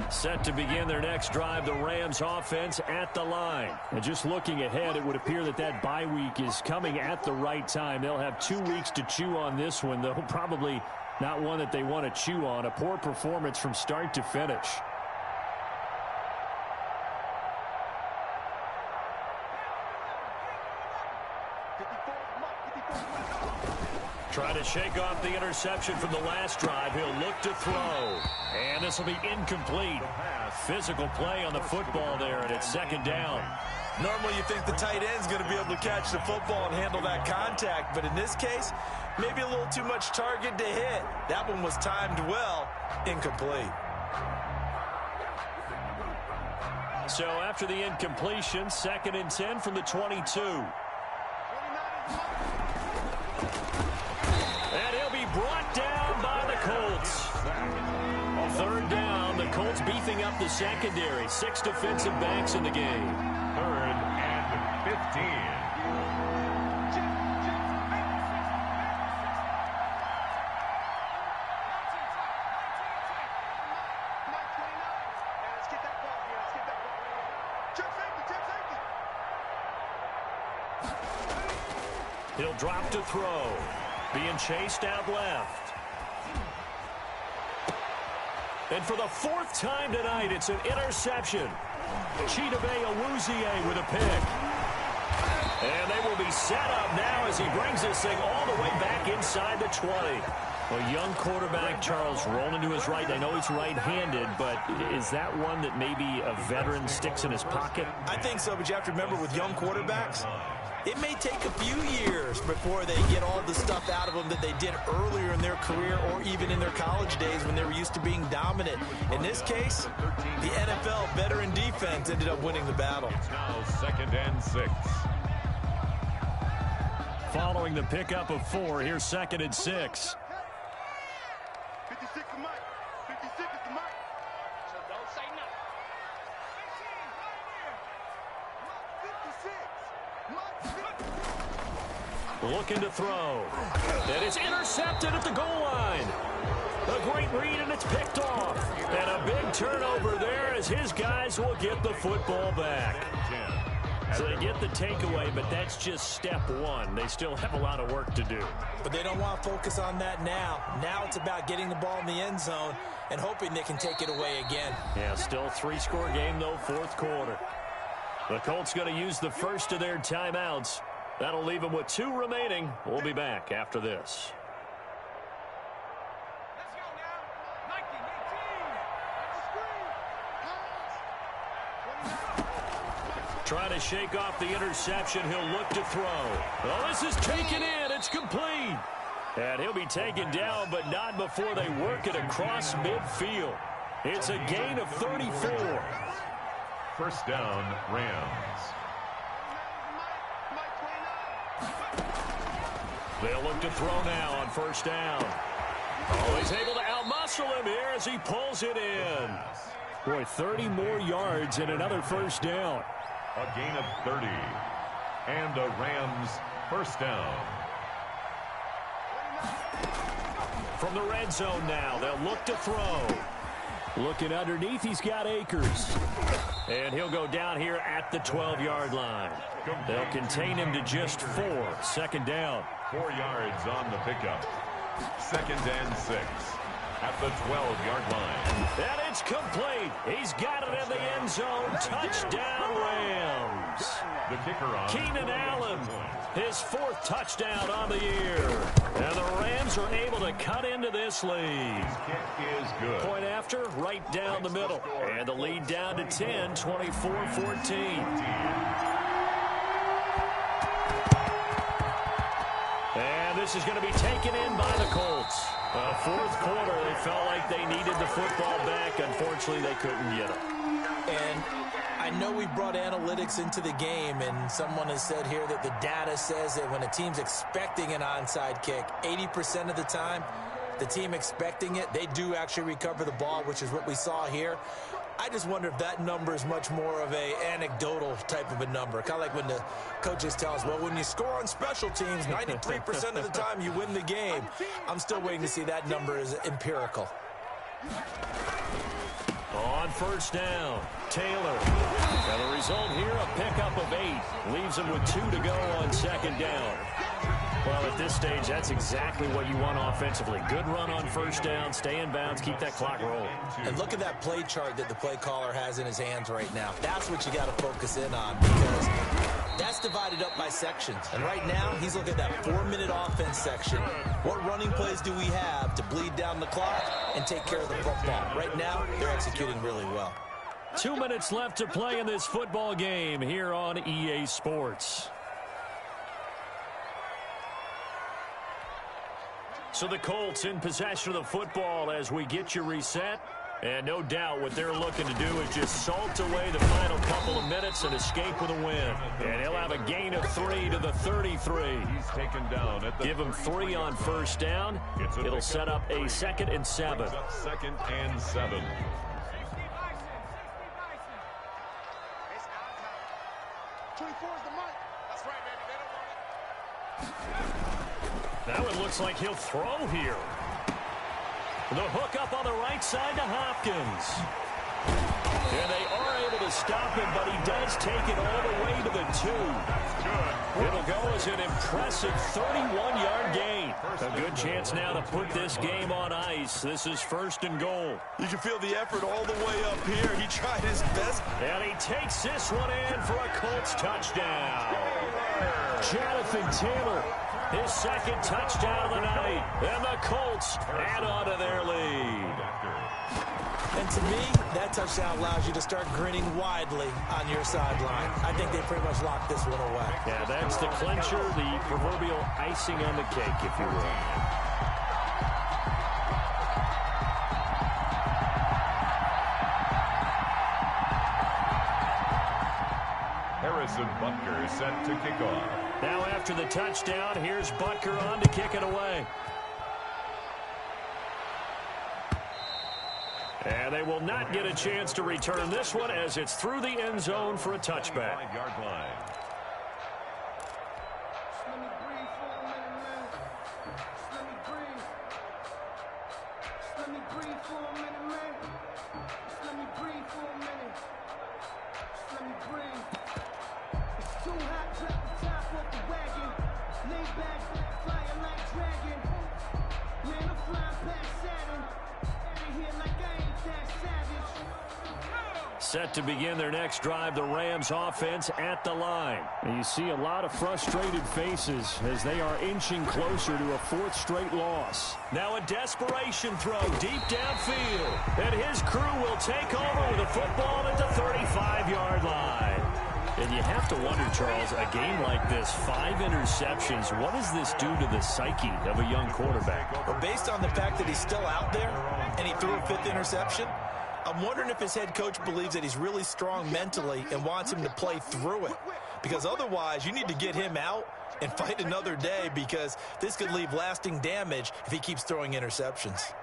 Set to begin their next drive, the Rams offense at the line. And just looking ahead, it would appear that that bye week is coming at the right time. They'll have 2 weeks to chew on this one, though probably not one that they want to chew on. A poor performance from start to finish. Trying to shake off the interception from the last drive. He'll look to throw. And this will be incomplete. Physical play on the football there, and it's second down. Normally you think the tight end's going to be able to catch the football and handle that contact, but in this case, maybe a little too much target to hit. That one was timed well, incomplete. So after the incompletion, second and 10 from the 22. And he'll be brought down by the Colts. Third down, the Colts beefing up the secondary. 6 defensive backs in the game. Third and 15. He'll drop to throw. Being chased out left. And for the 4th time tonight, it's an interception. Chidobe Awuzie with a pick. And they will be set up now as he brings this thing all the way back inside the 20. A young quarterback, Charles, rolling to his right. I know he's right-handed, but is that one that maybe a veteran sticks in his pocket? I think so, but you have to remember with young quarterbacks, it may take a few years before they get all the stuff out of them that they did earlier in their career or even in their college days when they were used to being dominant. In this case, the NFL veteran defense ended up winning the battle. It's now second and 6. Following the pickup of 4, here's second and 6. 56 is Mike. 56 is the Mike. So don't say nothing. 56. Looking to throw. And it's intercepted at the goal line. A great read, and it's picked off. And a big turnover there as his guys will get the football back. So they get the takeaway, but that's just step 1. They still have a lot of work to do. But they don't want to focus on that now. Now it's about getting the ball in the end zone and hoping they can take it away again. Yeah, still 3-score game, though, 4th quarter. The Colts going to use the first of their timeouts. That'll leave them with 2 remaining. We'll be back after this. Let's go now. 19, 18. Trying to shake off the interception. He'll look to throw. Oh, this is taken in. It's complete. And he'll be taken down, but not before they work it across midfield. It's a gain of 34. First down, Rams. They'll look to throw now on first down. Oh, he's able to outmuscle him here as he pulls it in. Boy, 30 more yards and another first down. A gain of 30. And a Rams first down. From the red zone now, they'll look to throw. Looking underneath, he's got Akers. And he'll go down here at the 12-yard line. They'll contain him to just 4. Second down. 4 yards on the pickup. Second and 6. at the 12-yard line. And it's complete. He's got it in the end zone. Touchdown, Rams. The kicker on Keenan Allen, his 4th touchdown on the year. And the Rams are able to cut into this lead. kick is good. Point after, right down the middle. And the lead down to 10, 24-14. And this is going to be taken in by the Colts. 4th quarter, they felt like they needed the football back. Unfortunately, they couldn't get it. And I know we brought analytics into the game, and someone has said here that the data says that when a team's expecting an onside kick, 80% of the time, the team expecting it, they do actually recover the ball, which is what we saw here. I just wonder if that number is much more of a anecdotal type of a number. Kind of like when the coaches tell us, well, when you score on special teams, 93% of the time you win the game. I'm still waiting to see that number is empirical. On first down, Taylor. And the result here, a pickup of 8. Leaves him with 2 to go on 2nd down. Well, at this stage, that's exactly what you want offensively. Good run on first down, stay in bounds, keep that clock rolling. And look at that play chart that the play caller has in his hands right now. That's what you got to focus in on, because that's divided up by sections. And right now, he's looking at that 4-minute offense section. What running plays do we have to bleed down the clock and take care of the football? Right now, they're executing really well. 2 minutes left to play in this football game here on EA Sports. So the Colts in possession of the football as we get you reset. And no doubt what they're looking to do is just salt away the final couple of minutes and escape with a win. And he'll have a gain of 3 to the 33. He's taken down at the Give him 3 on first down. It'll set up a 2nd and 7. 2nd and 7. Now it looks like he'll throw here. The hook up on the right side to Hopkins. And they are able to stop him, but he does take it all the way to the 2. It'll go as an impressive 31-yard gain. A good chance now to put this game on ice. This is 1st and goal. You can feel the effort all the way up here. He tried his best. And he takes this one in for a Colts touchdown. Jonathan Taylor, his 2nd touchdown of the night. And the Colts add on to their lead. And to me, that touchdown allows you to start grinning widely on your sideline. I think they pretty much locked this one away. Yeah, that's the clincher, the proverbial icing on the cake, if you will. Harrison Butker set to kick off. Now after the touchdown, here's Butker on to kick it away. And they will not get a chance to return this one as it's through the end zone for a touchback. 5-yard line. Set to begin their next drive, the Rams offense at the line. And you see a lot of frustrated faces as they are inching closer to a 4th straight loss. Now a desperation throw deep downfield. And his crew will take over with the football at the 35-yard line. And you have to wonder, Charles, a game like this, 5 interceptions, what does this do to the psyche of a young quarterback? But based on the fact that he's still out there and he threw a 5th interception, I'm wondering if his head coach believes that he's really strong mentally and wants him to play through it. Because otherwise, you need to get him out and fight another day, because this could leave lasting damage if he keeps throwing interceptions.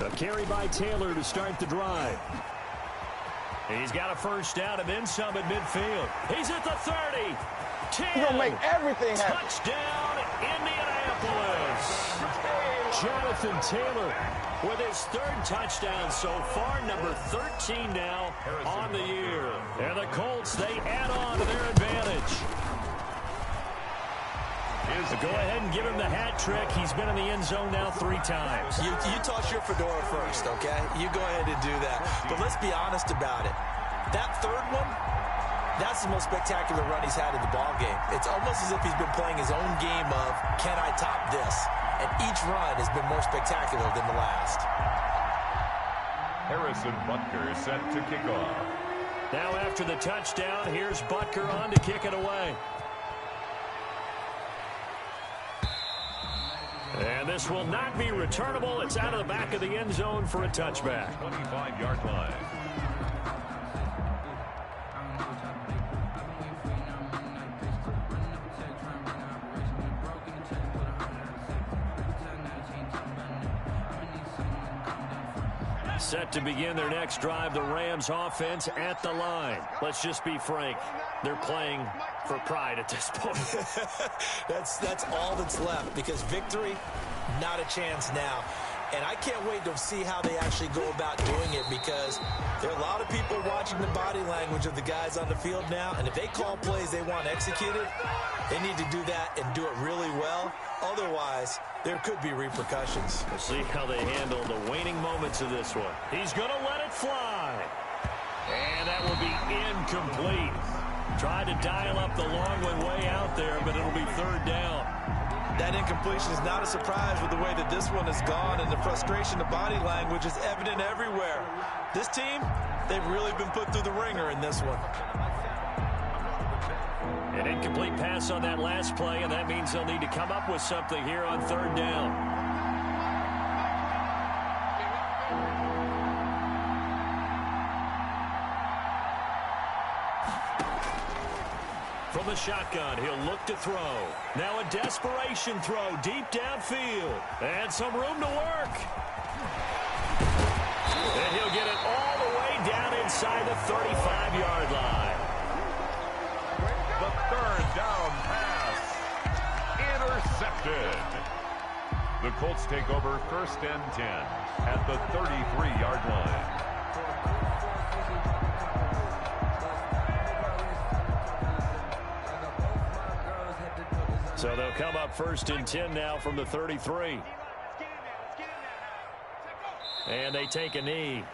A carry by Taylor to start the drive. He's got a first down and then some at midfield. He's at the 30. 10. He's going to make everything happen. Touchdown, Indianapolis. Jonathan Taylor with his 3rd touchdown so far, number 13 now on the year. And the Colts, they add on to their advantage. his Go ahead and give him the hat trick. He's been in the end zone now 3 times. You toss your fedora first, okay? You go ahead and do that. But let's be honest about it. That third one, that's the most spectacular run he's had in the ballgame. It's almost as if he's been playing his own game of, can I top this? And each run has been more spectacular than the last. Harrison Butker set to kick off. Now after the touchdown, here's Butker on to kick it away. And this will not be returnable. It's out of the back of the end zone for a touchback. 25-yard line. Set to begin their next drive, the Rams offense at the line. Let's just be frank. They're playing for pride at this point. That's all that's left, because victory, not a chance now. And I can't wait to see how they actually go about doing it, because there are a lot of people watching the body language of the guys on the field now, and if they call plays they want executed, they need to do that and do it really well. Otherwise, there could be repercussions. We'll see how they handle the waning moments of this one. He's going to let it fly. And that will be incomplete. Tried to dial up the long one way out there, but it'll be 3rd down. That incompletion is not a surprise with the way that this one has gone, and the frustration of body language is evident everywhere. This team, they've really been put through the ringer in this one. An incomplete pass on that last play, and that means they'll need to come up with something here on 3rd down. From the shotgun, he'll look to throw. Now a desperation throw deep downfield. And some room to work. And he'll get it all the way down inside the 35-yard line. The 3rd down pass. Intercepted. The Colts take over 1st and 10 at the 33-yard line. So they'll come up 1st and 10 now from the 33. And they take a knee.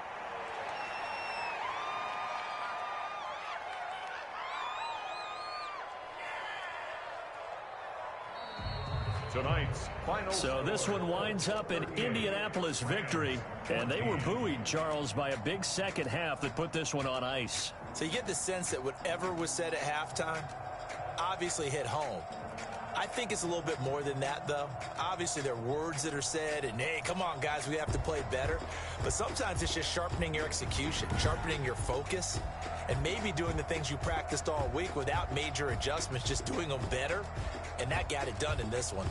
Tonight's final. So this one winds up an Indianapolis victory. And they were buoyed, Charles, by a big second half that put this one on ice. So you get the sense that whatever was said at halftime obviously hit home. I think it's a little bit more than that, though. Obviously, there are words that are said, and, hey, come on, guys, we have to play better. But sometimes it's just sharpening your execution, sharpening your focus, and maybe doing the things you practiced all week without major adjustments, just doing them better. And that got it done in this one.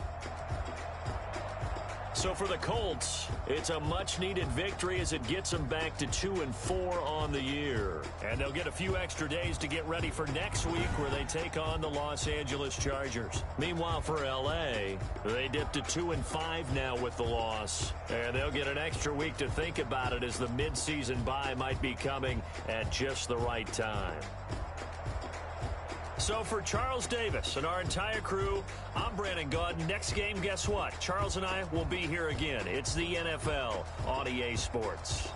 So for the Colts, it's a much-needed victory as it gets them back to 2-4 on the year. And they'll get a few extra days to get ready for next week where they take on the Los Angeles Chargers. Meanwhile, for L.A., they dipped to 2-5 now with the loss. And they'll get an extra week to think about it as the midseason bye might be coming at just the right time. So for Charles Davis and our entire crew, I'm Brandon Gaudin. Next game, guess what? Charles and I will be here again. It's the NFL on EA Sports.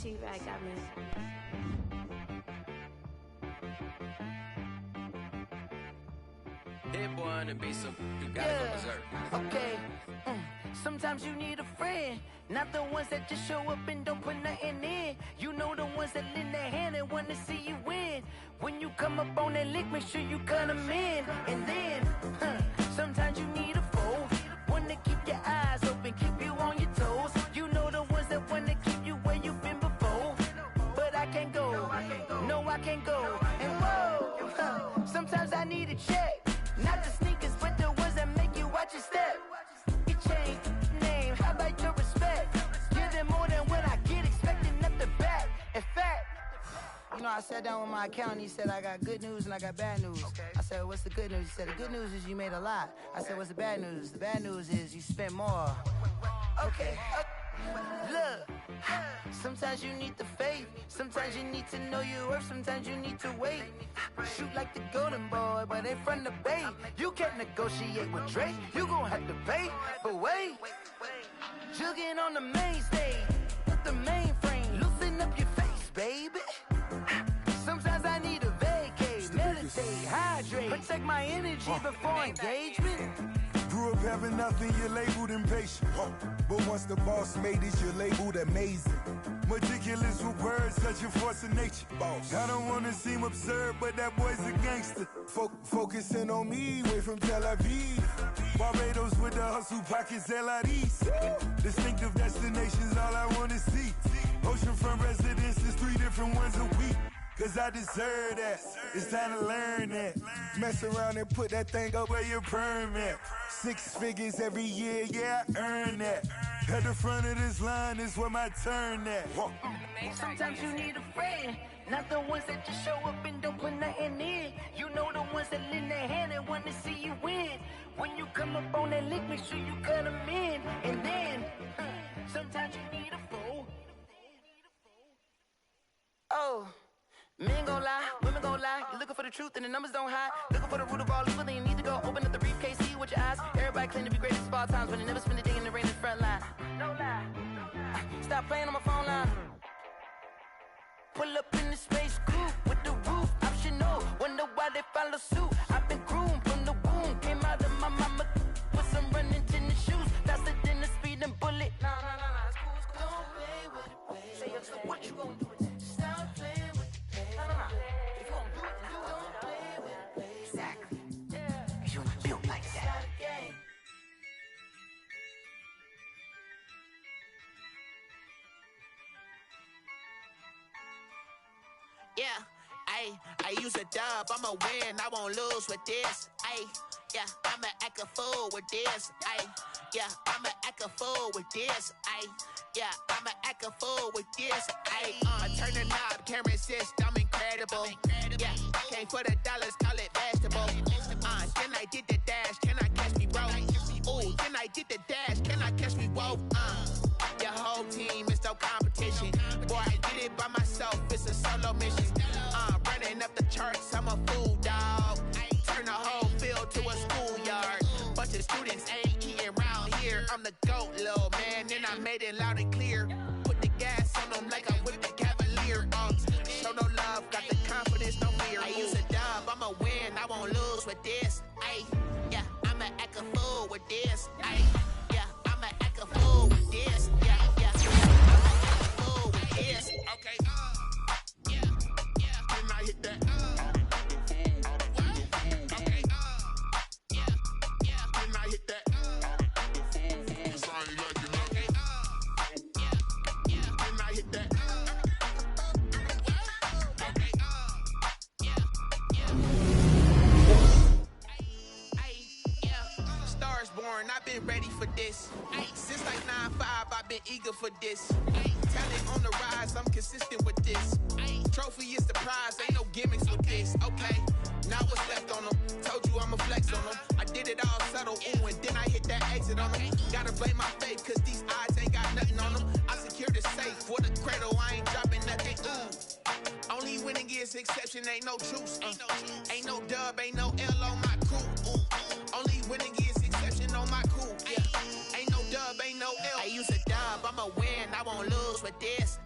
She-Rag got me. Hit boy on the beat, so you gotta go berserk. Okay. Sometimes you need a friend, not the ones that just show up and don't put nothing in. You know the ones that lend their hand and want to see you win. When you come up on that lick, make sure you cut them in. And then, sometimes you need a foe, one to keep your eyes open, keep you on your toes. You know the ones that want to keep you where you've been before. But I can't go, no I can't go. And whoa, sometimes I need a check, not the sneakers, but the ones that make you watch your step. Your chain, name, how about your respect? Give them more than what I get, expecting nothing back. In fact, you know, I sat down with my accountant. He said, I got good news and I got bad news. Okay. I said, what's the good news? He said, the good news is you made a lot. I said, what's the bad news? The bad news is you spent more. Okay. Look, sometimes you need the faith. Sometimes you need to know your worth. Sometimes you need to wait. Shoot like the golden boy, but ain't from the bay. You can't negotiate with Drake. You gon' have to pay. But wait, jugging on the main stage with the mainframe. Loosen up your face, baby. Sometimes I need a vacate, meditate, hydrate, protect my energy before engagement. Grew up having nothing, you're labeled impatient. But once the boss made it, you're labeled amazing. Meticulous with words, such a force of nature. I don't wanna seem absurd, but that boy's a gangster. Focusing on me, way from Tel Aviv. Barbados with the hustle pockets, LIDs. Distinctive destinations, all I wanna see. Oceanfront residences, 3 different ones a week. Cause I deserve that, it's time to learn that. Mess around and put that thing up where your permit. 6 figures every year, yeah, I earn that. At the front of this line is where my turn at. Sometimes you need a friend, not the ones that just show up and don't put nothing in. You know the ones that lend their hand and want to see you win. When you come up on that lick, make sure you cut them in. And then, sometimes you need a fool. Oh. Men gon' lie, women gon' lie. You're looking for the truth and the numbers don't hide. Looking for the root of all evil, then you need to go open up the briefcase, see with your eyes. Everybody claim to be greatest of all times, but they never spend a day in the rain in the front line. No lie. Stop playing on my phone line. Pull up in the space coupe with the roof optional. Wonder why they follow suit. I've been groomed from the womb. Came out of my mama with some running tennis shoes. Faster than a speeding bullet. Nah, it's cool, it's cool. Don't play with it, baby. Say, what you gonna do with that? Stop playing with it, baby. If you gonna do it, then don't play with it, baby. Exactly. Cause you're not built like that. Yeah, I use a dub, I'ma win, I won't lose with this. Yeah, I'ma act a fool with this. Yeah, I'ma act a fool with this. Yeah, I'ma act a fool with this. I turn the knob, camera assist, I'm incredible. Yeah, came for the dollars, call it vegetable. Then I did the dash, can I catch me, bro? Ooh, then I did the dash, can I catch me, whoa? Your whole team is no competition. Boy, I did it by myself, it's a solo mission. Running up the charts, I'm a fool, dog. Turn the whole field to a schoolyard. Bunch of students ain't eating round here. I'm the GOAT, little man, and I made it loud and clear. Put the gas on them like I'm with the Cavalier. Show no love, got the confidence, no fear. I use a dub, I'ma win, I won't lose with this. Yeah, I'ma act a fool with this. Yeah, I'ma act a fool with this. Yeah, I'ma act a fool with this. Okay, can I hit that? Okay, can I hit that? Cause I ain't like it. Okay, can I hit that? Okay, Stars born, I've been ready for this. Since like 9-5, I've been eager for this. Talent on the rise, I'm consistent with this. Trophy is the prize, ain't no gimmicks with this. Okay, now what's left on them? Told you I'ma flex on them. I did it all subtle, ooh, and then I hit that exit on them. Gotta blame my faith, cause these odds ain't got nothing on them. I secured the safe for the cradle, I ain't dropping nothing, ooh. Only winning is exception, ain't no truce. Ain't no dub, ain't no L on my crew. Only winning is exception on my crew. Yeah, ain't no dub, ain't no L. I use a dub, I'ma win, I won't lose with this.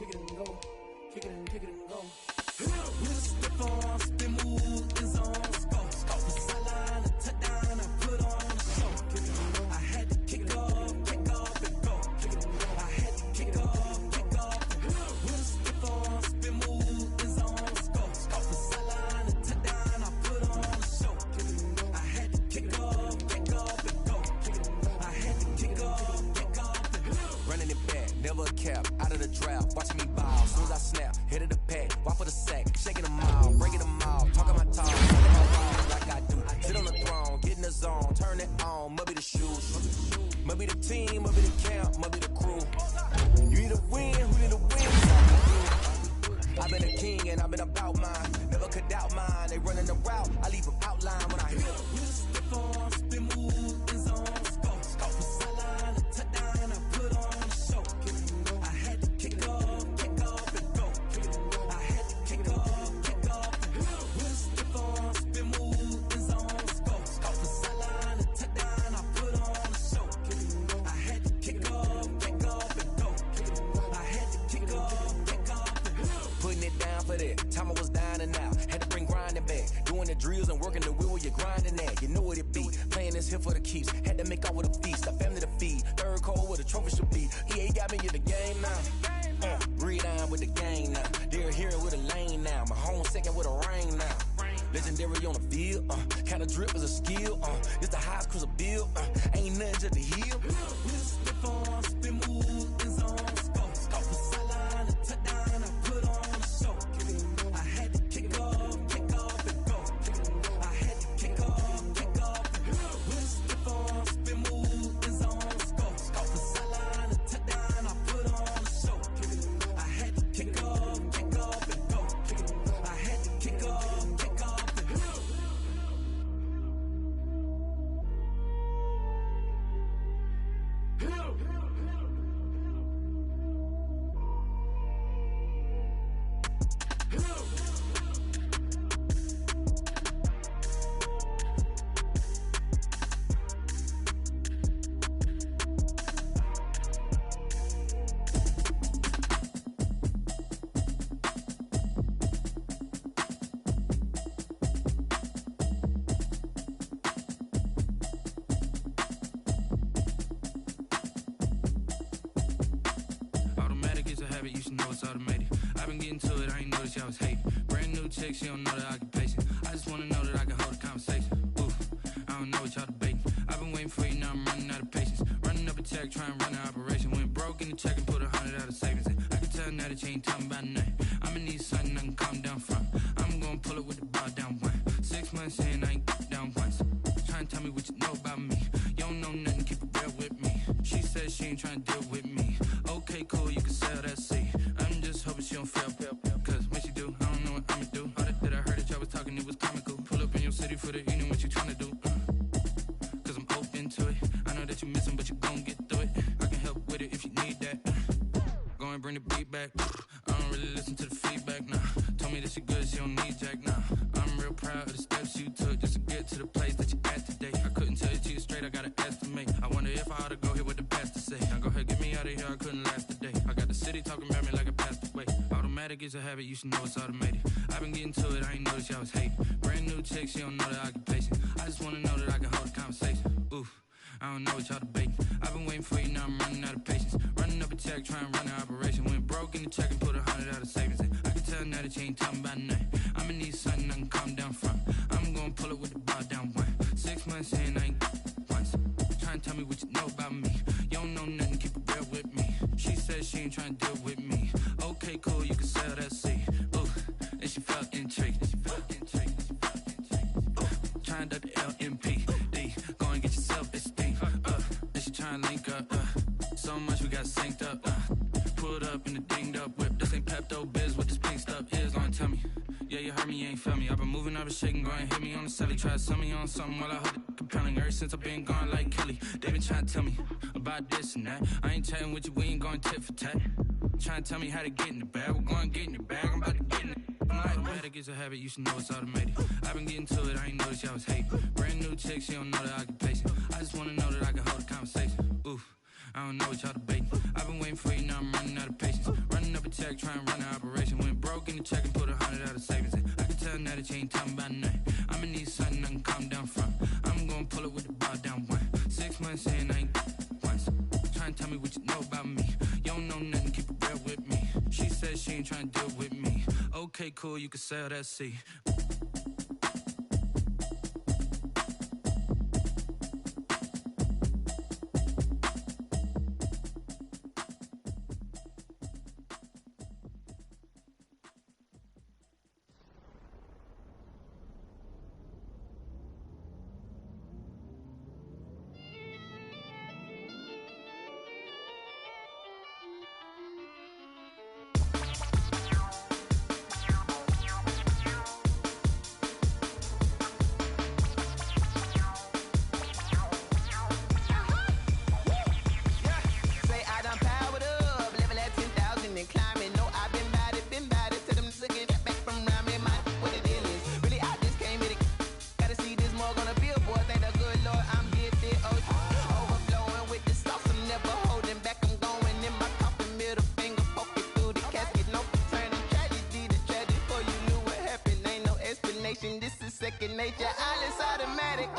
kick it and go, kick it and go. With a stiff on, spin move, in zone, go. From the sideline to touchdown, I put on a show. I had to kick off and go. I had to kick off and go. With a stiff on, spin move, in zone, go. From the sideline to touchdown, I put on a show. I had to kick off and go. I had to kick off and go. Running it back, never a cap, out of the draft, watching me ball. Soon as I snap, head of the pack, walk for the sack, shaking them all, breaking them all, talking my talk, talking my balls like I do. Sit on the throne, get in the zone, turn it on, must be the shoes, must be the team, must be the camp, must be the crew. You need to win, who need to win? I've been a king and I've been about mine, never could doubt mine. They running the route, I leave them outline when I hit. With a stiff on, spin move, in zone, go. From the sideline to touchdown, I put on a show. I had to kick off and go. I had to kick off and go. With a stiff on, spin move, in zone, go. From the sideline to touchdown, I put on a show. I had to kick off and go. I had to kick off and go. Putting it down for that, time I was down and out, had to bring grinding back, doing the drills and working the wheel where you're grinding at, you know what it be, playing this here for the keeps, had to make out with a feast, a family to feed, third cold where the trophy should be, EA got me in the game now, read on with the game now, they're hearing with a lane now, my home second with a rain now, legendary on the field, kind of drip is a skill, it's the highest cruiser bill, ain't nothing just to heal. With a stiff on, spin move, in zone, go. From the sideline to touchdown, I put on a show. I had to kick off and go. I had to kick off and go. With a stiff on, spin move, in zone, go. From the sideline to touchdown, I put on a show. I had to kick off and go. I had to kick off and go. Automatic is a habit, you should know it's automated. I've been getting to it, I ain't noticed y'all was hating. Brand new chick, she don't know the occupation. I just wanna know that I can hold a conversation. Oof, I don't know what y'all debating. I've been waiting for you, now I'm running out of patience. Running up a check, trying to run an operation. Went broke in the check and put 100 out of savings in. I can tell now that you ain't talking about nothing. I'ma need something I can calm down from. I'm gonna pull it with the bar down one. 6 months in, I ain't down once. Trying to tell me what you know about me. You don't know nothing, keep it real with me. She said she ain't trying to deal with me. Okay, cool, you can sell that seat. I'm just hoping she don't fail. Cause when she do, I don't know what I'ma do. All that I heard that y'all was talking, it was comical. Pull up in your city for the evening, what you trying to do? Cause I'm open to it. I know that you missing, but you gon' get through it. I can help with it if you need that. Go and bring the beat back. I don't really listen to the feedback, nah. Told me that she good, she don't need jack, nah. I'm real proud of the steps you took just to get to the place that you at today. I couldn't tell you to you straight, I gotta estimate. I wonder if I ought to go here with the pastor say. Now go ahead, get me out of here, I couldn't last today. I got the city talking about me like I passed away. Automatic is a habit, you should know it's automated. I've been getting to it, I ain't noticed y'all was hating. Brand new chick, she don't know the occupation. I just wanna know that I can hold a conversation. Oof, I don't know what y'all debating. I've been waiting for you, now I'm running out of patience. Running up a check, trying to run an operation. Went broke in the check and put 100 out of savings in. I can tell now that you ain't talking about nothing. I'ma need something I can calm down from. I'm gonna pull it with the bar down one. 6 months in, I ain't once. Trying to tell me what you know about me. You don't know nothing, keep it real with me. She said she ain't trying to deal with me. Okay, cool, you can sell that seat. Ooh, and she felt intrigued. Trying to duck the LMPD. Go and get your self-esteem. And she trying to link up. So much we got synced up. Pulled up in the dinged up whip. This ain't Pepto Biz, what this pink stuff is. Gonna tell me. Yeah, you heard me, you ain't felt me. I've been moving, I've been shaking, go and hit me on the celly. Try to sell me on something while I hold it compelling. Ever since I've been gone like Kelly, they been trying to tell me about this and that. I ain't chatting with you, we ain't going tit for tat. Trying to tell me how to get in the bag. We're going to get in the bag, I'm about to get in it. I'm like, automatic is a habit, you should know it's automated. I've been getting to it, I ain't noticed y'all was hating. Brand new chick, she don't know the occupation. I just wanna know that I can hold a conversation. Oof, I don't know what y'all debating. I've been waiting for you, now I'm running out of patience. Running up a check, trying to run an operation. Went broke in the check and put 100 out of savings in. I can tell now that you ain't talking about nothing. I'ma need something I can calm down from. I'm gonna pull it with the bar down one. 6 months in, I ain't once. Trying to tell me what you know about me. You don't know nothing, keep it real with me. She said she ain't trying to deal with me. Okay, cool, you can sell that seat. Second nature, all is automatic.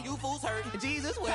You fools hurt. Jesus will.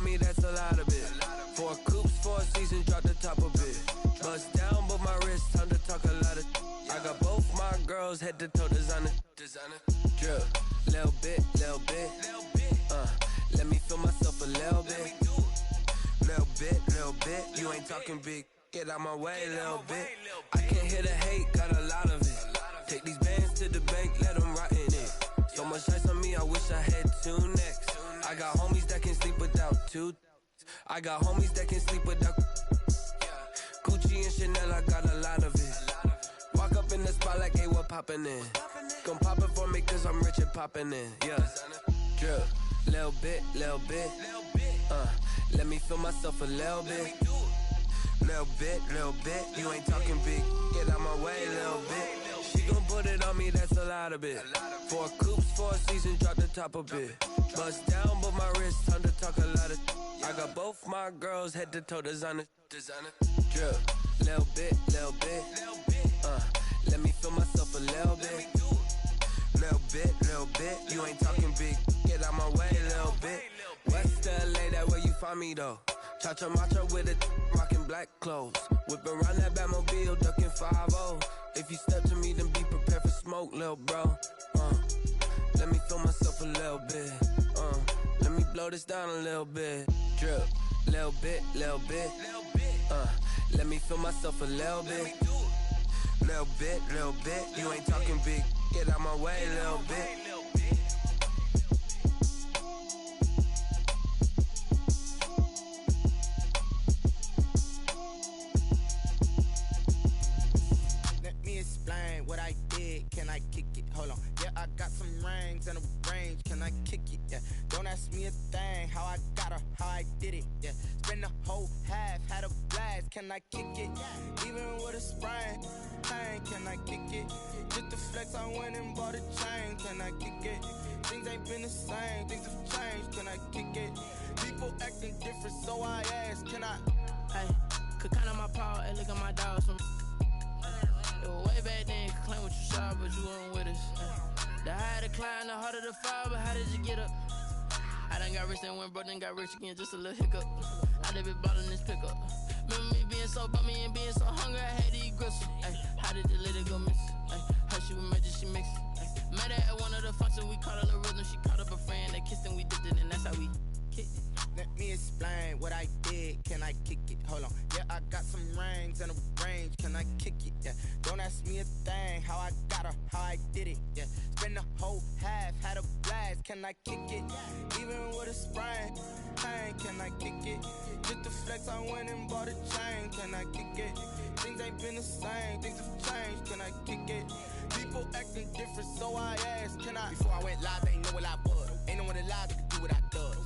Me, that's a lot of it. 4 coops, 4 seasons, drop the top of it. Bust down, but my wrist, time to talk a lot of. I got both my girls head to toe designer. Drip, little bit. Let me feel myself a little bit. Little bit. You ain't talking big. Get out my way, little bit. I can't hear the hate, got a lot of it. Take these bands to the bank, let them rot in it. So much ice on me, I wish I had 2 necks. I got homies that can sleep without 2. I got homies that can sleep without Gucci and Chanel, I got a lot of it. Walk up in the spot like, hey, what poppin' in? Gon' pop it for me cause I'm rich and poppin' in. Yeah, drip, little bit. Let me feel myself a little bit. Little bit. You ain't talking big. Get out my way, little bit. She gon' put it on me, that's a lot of it. 4 coops, 4 seasons, drop the top of it. Bust down, but my wrist, time to talk a lot of. I got both my girls head to toe designer. Drip, little bit. Let me feel myself a little bit. Little bit, you ain't talking big. Get out my way, little bit. West LA, that where you find me though. Cha-cha matcha with a rockin' black clothes. Whip around that Batmobile, ducking 5-0. If you step to me, then be prepared for smoke, little bro. Let me feel myself a little bit. Let me blow this down a little bit. Drip, little bit. Let me feel myself a little bit. Little bit, you ain't talking big. Get out my way, little bit. Let me explain what I did. Can I kick it? Hold on. Yeah, I got some rings and a range. Can I kick it? Yeah. Don't ask me a thing. How I got her, how I did it. Yeah. Spend the whole half, had a blast. Can I kick it? Even with a sprain. Can I kick it? Just the flex, I went and bought a chain. Can I kick it? Things ain't been the same. Things have changed. Can I kick it? People acting different, so I ask. Can I? Hey, could count on my paw and look at my dogs from. It was way back then, could claim what you saw, but you weren't with us. The higher the climb, the harder the fall, but how did you get up? I done got rich and went broke, then got rich again, just a little hiccup. I done been ballin' this pickup. Remember me being so bummy and being so hungry, I had to eat gristle. How did the lady go miss? How she was magic, she mixed. Met her at one of the functions, we caught her the rhythm, she caught up a friend, they kissed and we dipped it, and that's how we kicked it. Let me explain what I did. Can I kick it? Hold on. Yeah, I got some rings and a range. Can I kick it? Yeah. Don't ask me a thing. How I got her, how I did it. Yeah. Spend the whole half, had a blast. Can I kick it? Even with a sprain. Can I kick it? Just the flex, I went and bought a chain. Can I kick it? Things ain't been the same. Things have changed. Can I kick it? People acting different, so I asked. Can I? Before I went live, they ain't know what I was. Ain't no one alive that could do what I does.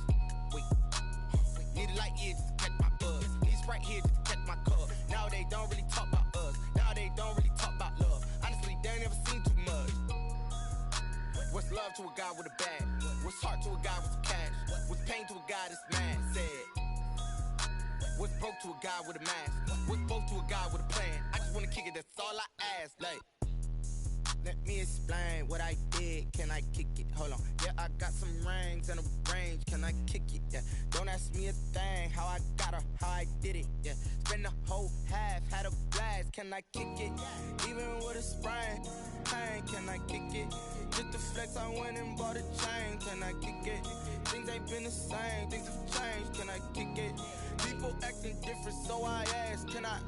Need a light here just to catch my buzz. Need Sprite here just to catch my cup. Now they don't really talk about us. Now they don't really talk about love. Honestly, they ain't never seen too much. What's love to a guy with a bag? What's heart to a guy with some cash? What's pain to a guy that's mad? Said. What's broke to a guy with a mask? What's both to a guy with a plan? I just wanna kick it, that's all I ask. Like, let me explain what I did. Can I kick it? Hold on. Yeah, I got some rings and a range. Can I kick it? Yeah. Don't ask me a thing. How I got her, how I did it. Yeah. Spend the whole half, had a blast. Can I kick it? Even with a sprain. Can I kick it? Just the flex, I went and bought a chain. Can I kick it? Things ain't been the same. Things have changed. Can I kick it? People acting different, so I ask. Can I?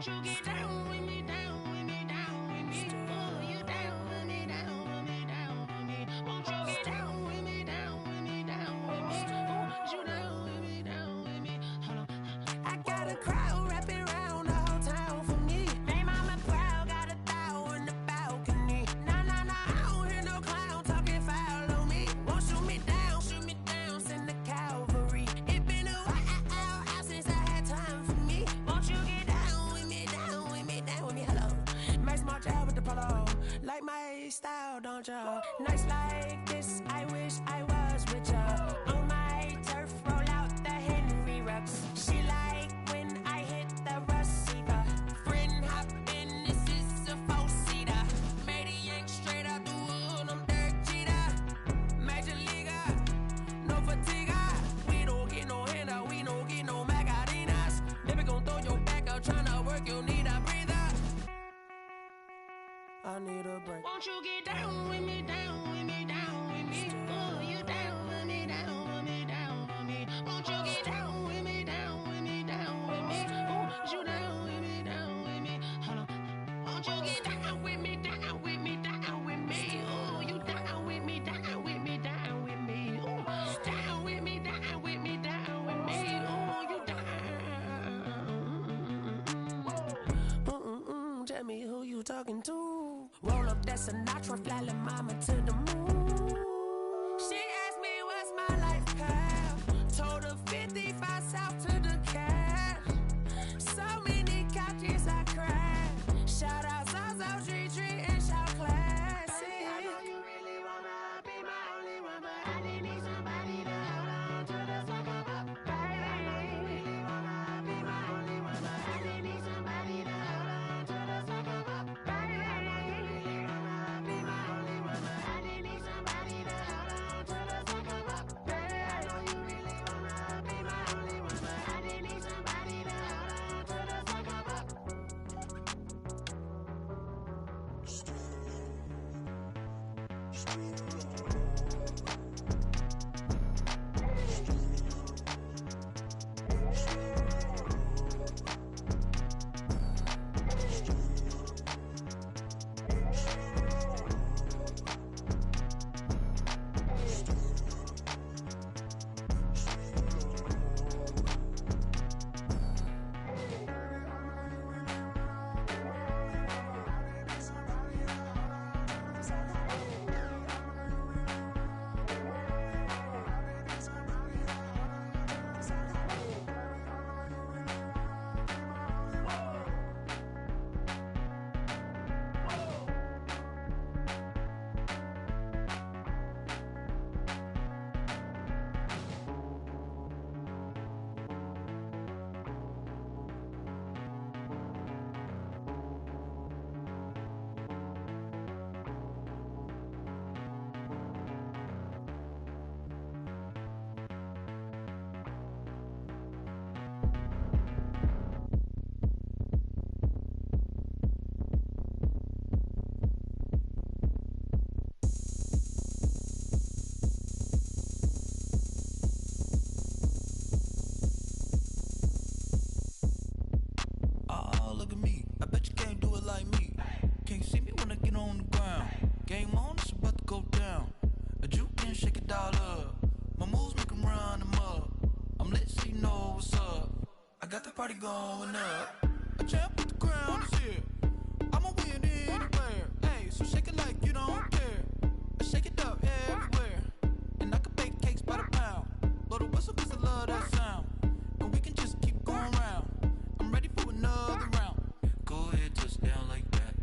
Won't you get down with me, down with me, down with me? Oh, you down with me, down with me, down with me. Won't you get down with me, down with me, down with me? Oh, you down with me, down with me? Hold on. I got a crowd wrapping around the whole town for me. Hey, mama proud, got a thou in the balcony. Nah, nah, nah, I don't hear no clown talking foul on me. Won't shoot me down, send the cavalry. It been a while since I had time for me. Won't you get down with me, down with me, down with me? Hello, Max March out with the polo. Like my style, don't ya? Nights like this, I wish I was with ya. On my turf, roll out the Henry Rux. She like when I hit the receiver. Friend hop in, this is a four-seater. Made a yank straight out the wood, I'm Derek Jeter. Major leaguer, no fatigue. We don't get no handout, we don't get no Macarinas. Never gon' throw your back out, tryna work, you need a breather. I need a break. Won't you get down with me, down with me, down with me? Oh, you down with me, down with me, down with me? Won't you get down with me, down with me, down with me? Oh, you down with me, down with me? Hold on. Won't you get down with me, down with me, down with me? Oh, you down with me, down with me, down with me? Oh, down with me, down with me, down with me? Oh, you down. Tell me who you talking to. Roll up that Sinatra, fly la mama to the moon. She asked me what's my life path. Told her 55 south to the cash. So many couches I crashed. Shout out South Street and shout classy. I know you really wanna be my only one, but I didn't need somebody to hold on to the second up. Baby, I know you really wanna be my only one, but I didn't need somebody to hold on to the second up. Baby, I know you really wanna be my only one, but I didn't need somebody to hold on to the second up. Baby, I know you really wanna be my only one, but I didn't need somebody to hold on to the second up. Look at me, I bet you can't do it like me. Can't see me when I get on the ground. Game on, it's about to go down. A juke and shake it all up. My moves make 'em run them up. I'm lit so you know what's up. I got the party going up. A champ with the crown is here. I'ma win anywhere. Hey, so shake it like you don't care. I shake it up everywhere. And I can bake cakes by the pound. Blow the whistle 'cause I love that sound. And we can just keep going round. I'm ready for another round. Go ahead, touch down like that.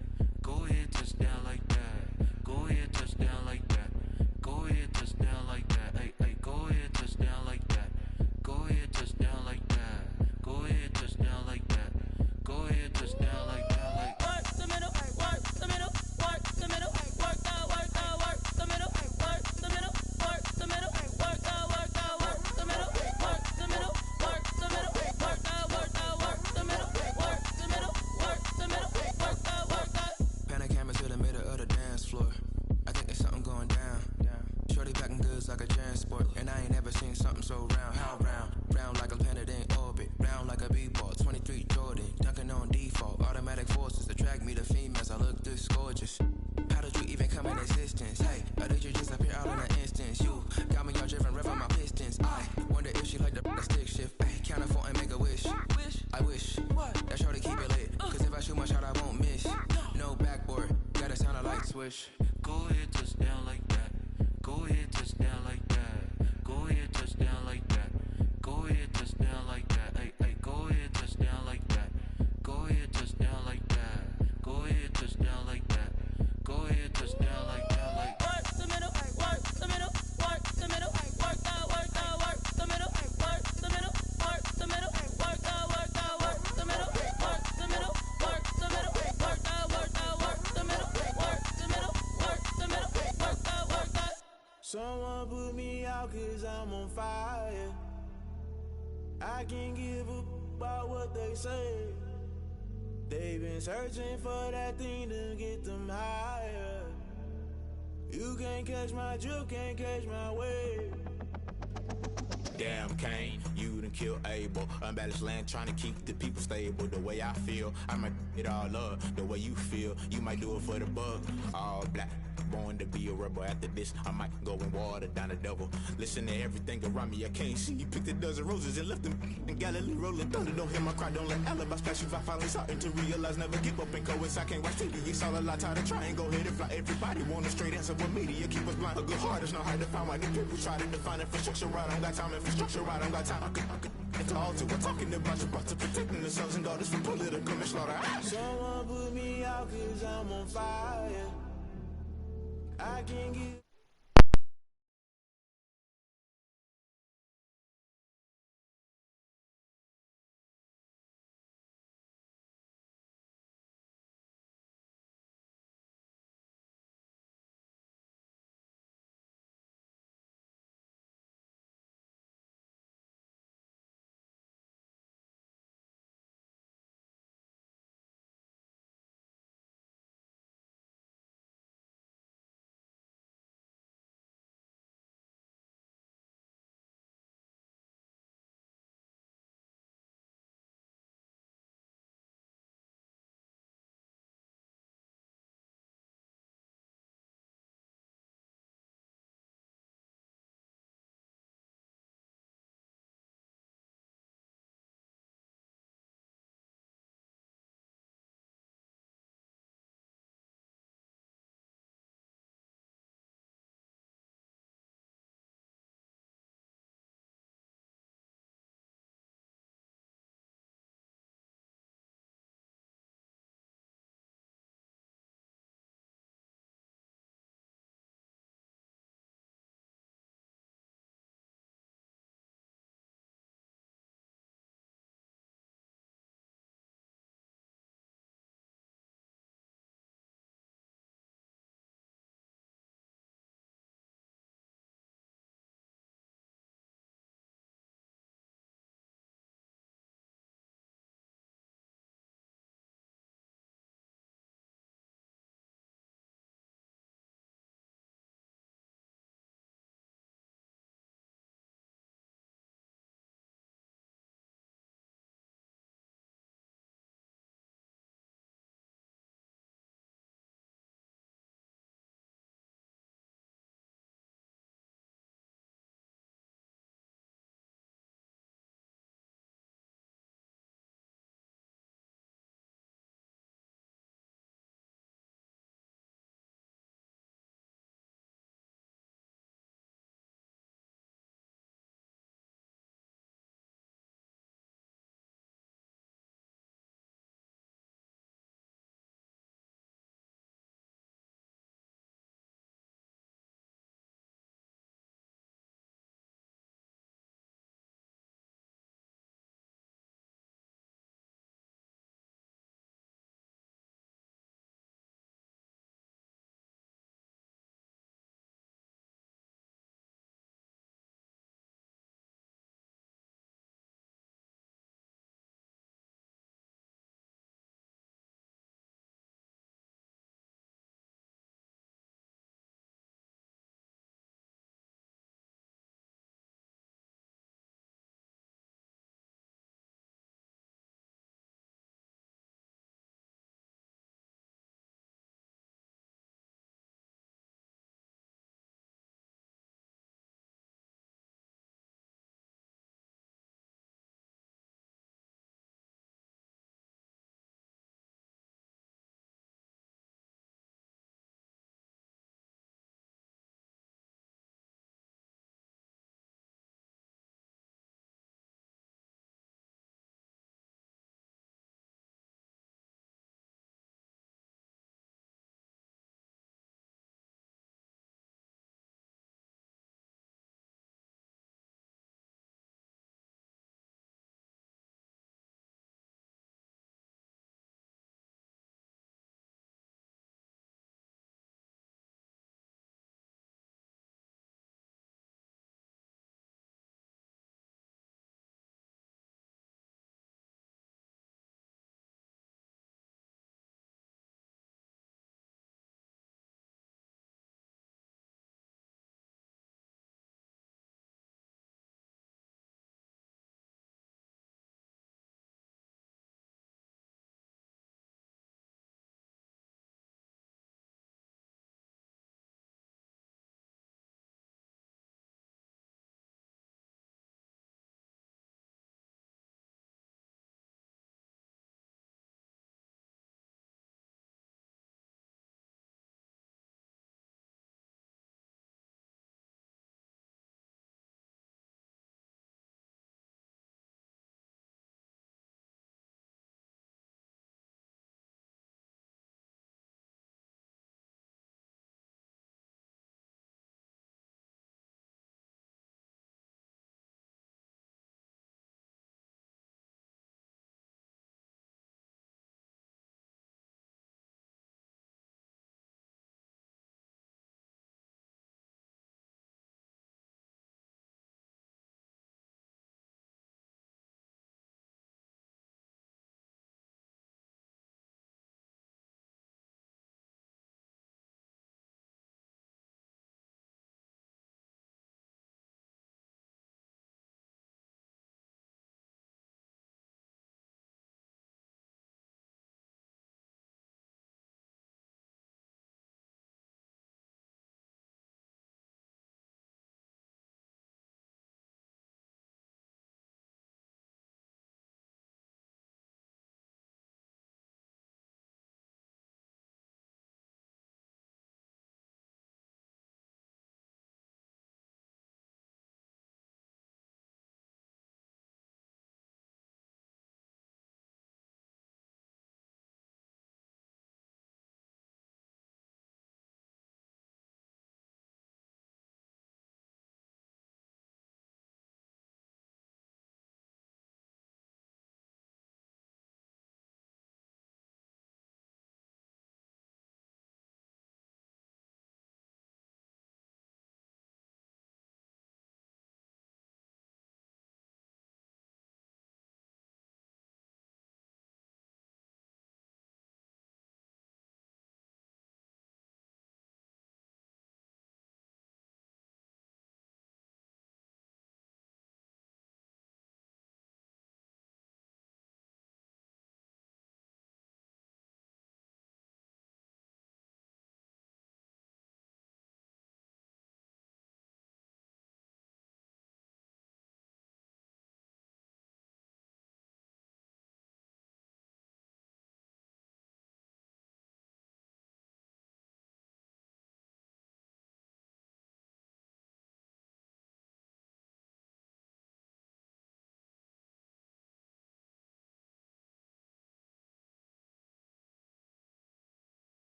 Go ahead, touch down like that. Go ahead, touch down like that. Go ahead, touch down like that. Hey, hey, go ahead, touch down like that. Go ahead, touch down like that. Go ahead, touch down like that. Go ahead. swish. Go ahead, touchdown like that. Go ahead, touchdown like that. Go ahead, touchdown like that. Go ahead, touchdown like that. Hey, hey, go ahead, touchdown like that. Go ahead, touchdown like that. Go ahead, touchdown like that. Go ahead, touchdown like that. Like work the middle, work the middle, work the middle, work the middle, work the middle, work the middle, work the middle, work the middle, work the middle, work the middle, work the middle, work the middle, work the. Someone put me out 'cause I'm on fire. I can't give up about what they say. They've been searching for that thing to get them higher. You can't catch my drift, can't catch my wave. Damn, Kane, you done killed Abel. Unbalanced land, trying to keep the people stable. The way I feel, I might it all up. The way you feel, you might do it for the bug. All black, born to be a rebel. After this, I might go and water down the devil. Listen to everything around me, I can't see. Picked a dozen roses and left them in Galilee rolling thunder. Don't hear my cry, don't let alibi splash. If I finally starting to realize, never give up and go inside. Can't watch TV, it's all a lot. Tired of trying, go ahead and fly. Everybody want a straight answer, but media keep us blind. A good heart is not hard to find. Why the people try to define infrastructure right? I don't got time, infrastructure right? I don't got time. I could it's all to. We're talking about protecting the sons and daughters from political manslaughter. Someone put me out 'cause I'm on fire. I can't get